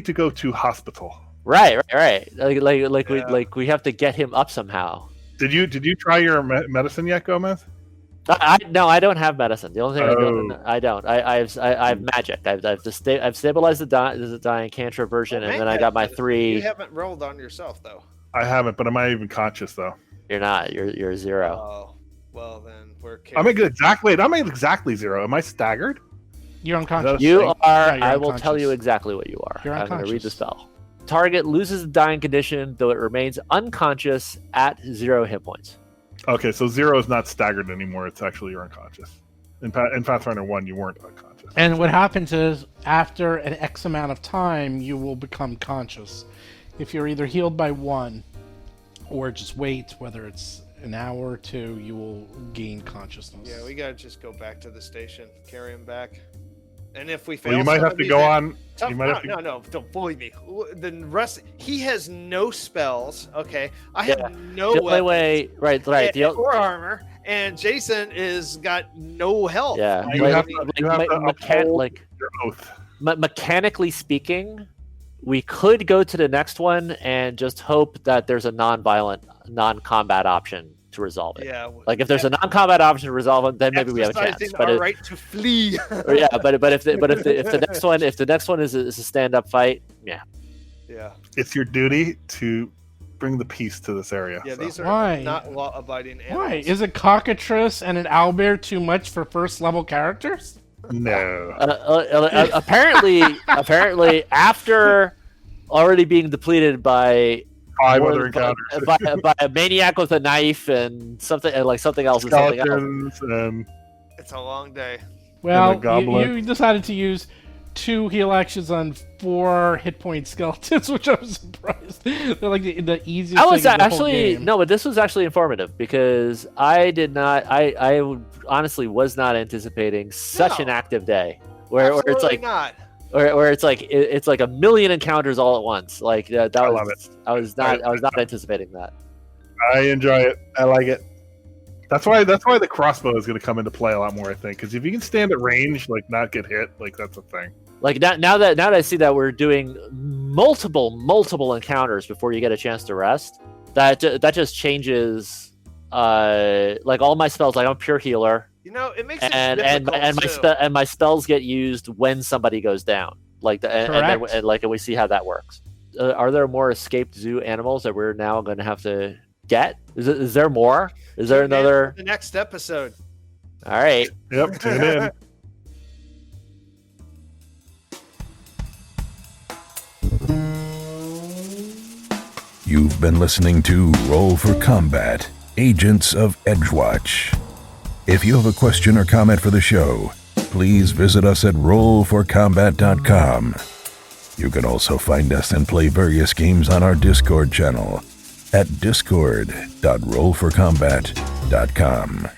C: to go to hospital.
F: Right. We have to get him up somehow.
C: Did you try your medicine yet, Gomez?
F: No, I don't have medicine. The only thing I don't. I have magic. I've stabilized the dying cantrip version, and then I got my 3.
E: You haven't rolled on yourself though.
C: I haven't, but am I even conscious though?
F: You're not. You're 0.
E: Oh, well then we're.
C: I'm at exactly 0. Am I staggered?
B: You're unconscious.
F: You
C: You're
F: are.
B: unconscious.
F: I will tell you exactly what you are.
B: You're
F: I'm going to read the
B: unconscious.
F: spell. Target loses the dying condition, though it remains unconscious at 0 hit points.
C: Okay, so 0 is not staggered anymore. It's actually you're unconscious. In Pathfinder 1, you weren't unconscious.
B: And what happens is, after an X amount of time, you will become conscious. If you're either healed by 1, or just wait, whether it's an hour or 2, you will gain consciousness.
E: Yeah, we gotta just go back to the station, carry him back, and if we fail,
C: Well, you might have to go on. You might have to.
E: No, don't bully me. The rest, he has no spells. Okay, I have no
F: The only
E: weapons
F: way, right.
E: or armor, and Jason is got no health.
F: Yeah,
C: You have to uphold your oath.
F: mechanically speaking, we could go to the next one and just hope that there's a non-violent, non-combat option to resolve it.
E: Yeah,
F: Like if there's a non-combat option to resolve it, then maybe we have a chance.
E: exercising
F: But
E: our right to flee.
F: if the next one is a stand-up fight, yeah.
C: It's your duty to bring the peace to this area.
E: Yeah,
C: so.
E: these are
B: Why?
E: not law-abiding animals.
B: Why? Is a cockatrice and an owlbear too much for first-level characters?
C: No.
F: Apparently, after already being depleted by
C: 5 other encounters.
F: by a maniac with a knife and something else and something else.
C: Skeletons and
E: It's a long day.
B: Well,
C: a goblin.
B: you decided to use 2 heal actions on 4 hit point skeletons, which I was surprised. They're like the easiest.
F: I was
B: thing in the whole
F: actually
B: game.
F: no, but this was actually informative because I did not. I honestly was not anticipating such an active day where it's
E: Absolutely
F: like
E: not.
F: where it's like it's like a million encounters all at once. Like that
C: I
F: was
C: love it.
F: I was not anticipating that.
C: I enjoy it. I like it. That's why the crossbow is going to come into play a lot more, I think, because if you can stand at range, like not get hit, like that's a thing.
F: Like now that I see that we're doing multiple encounters before you get a chance to rest, that just changes. Like all my spells, like I'm a pure healer,
E: You know, it makes it
F: and
E: difficult
F: my spells get used when somebody goes down. Like and we see how that works. Are there more escaped zoo animals that we're now going to have to get? Is there more? Is there another?
E: The next episode.
F: All right.
C: Yep, tune in.
A: You've been listening to Roll for Combat, Agents of Edgewatch. If you have a question or comment for the show, please visit us at rollforcombat.com. You can also find us and play various games on our Discord channel at discord.rollforcombat.com.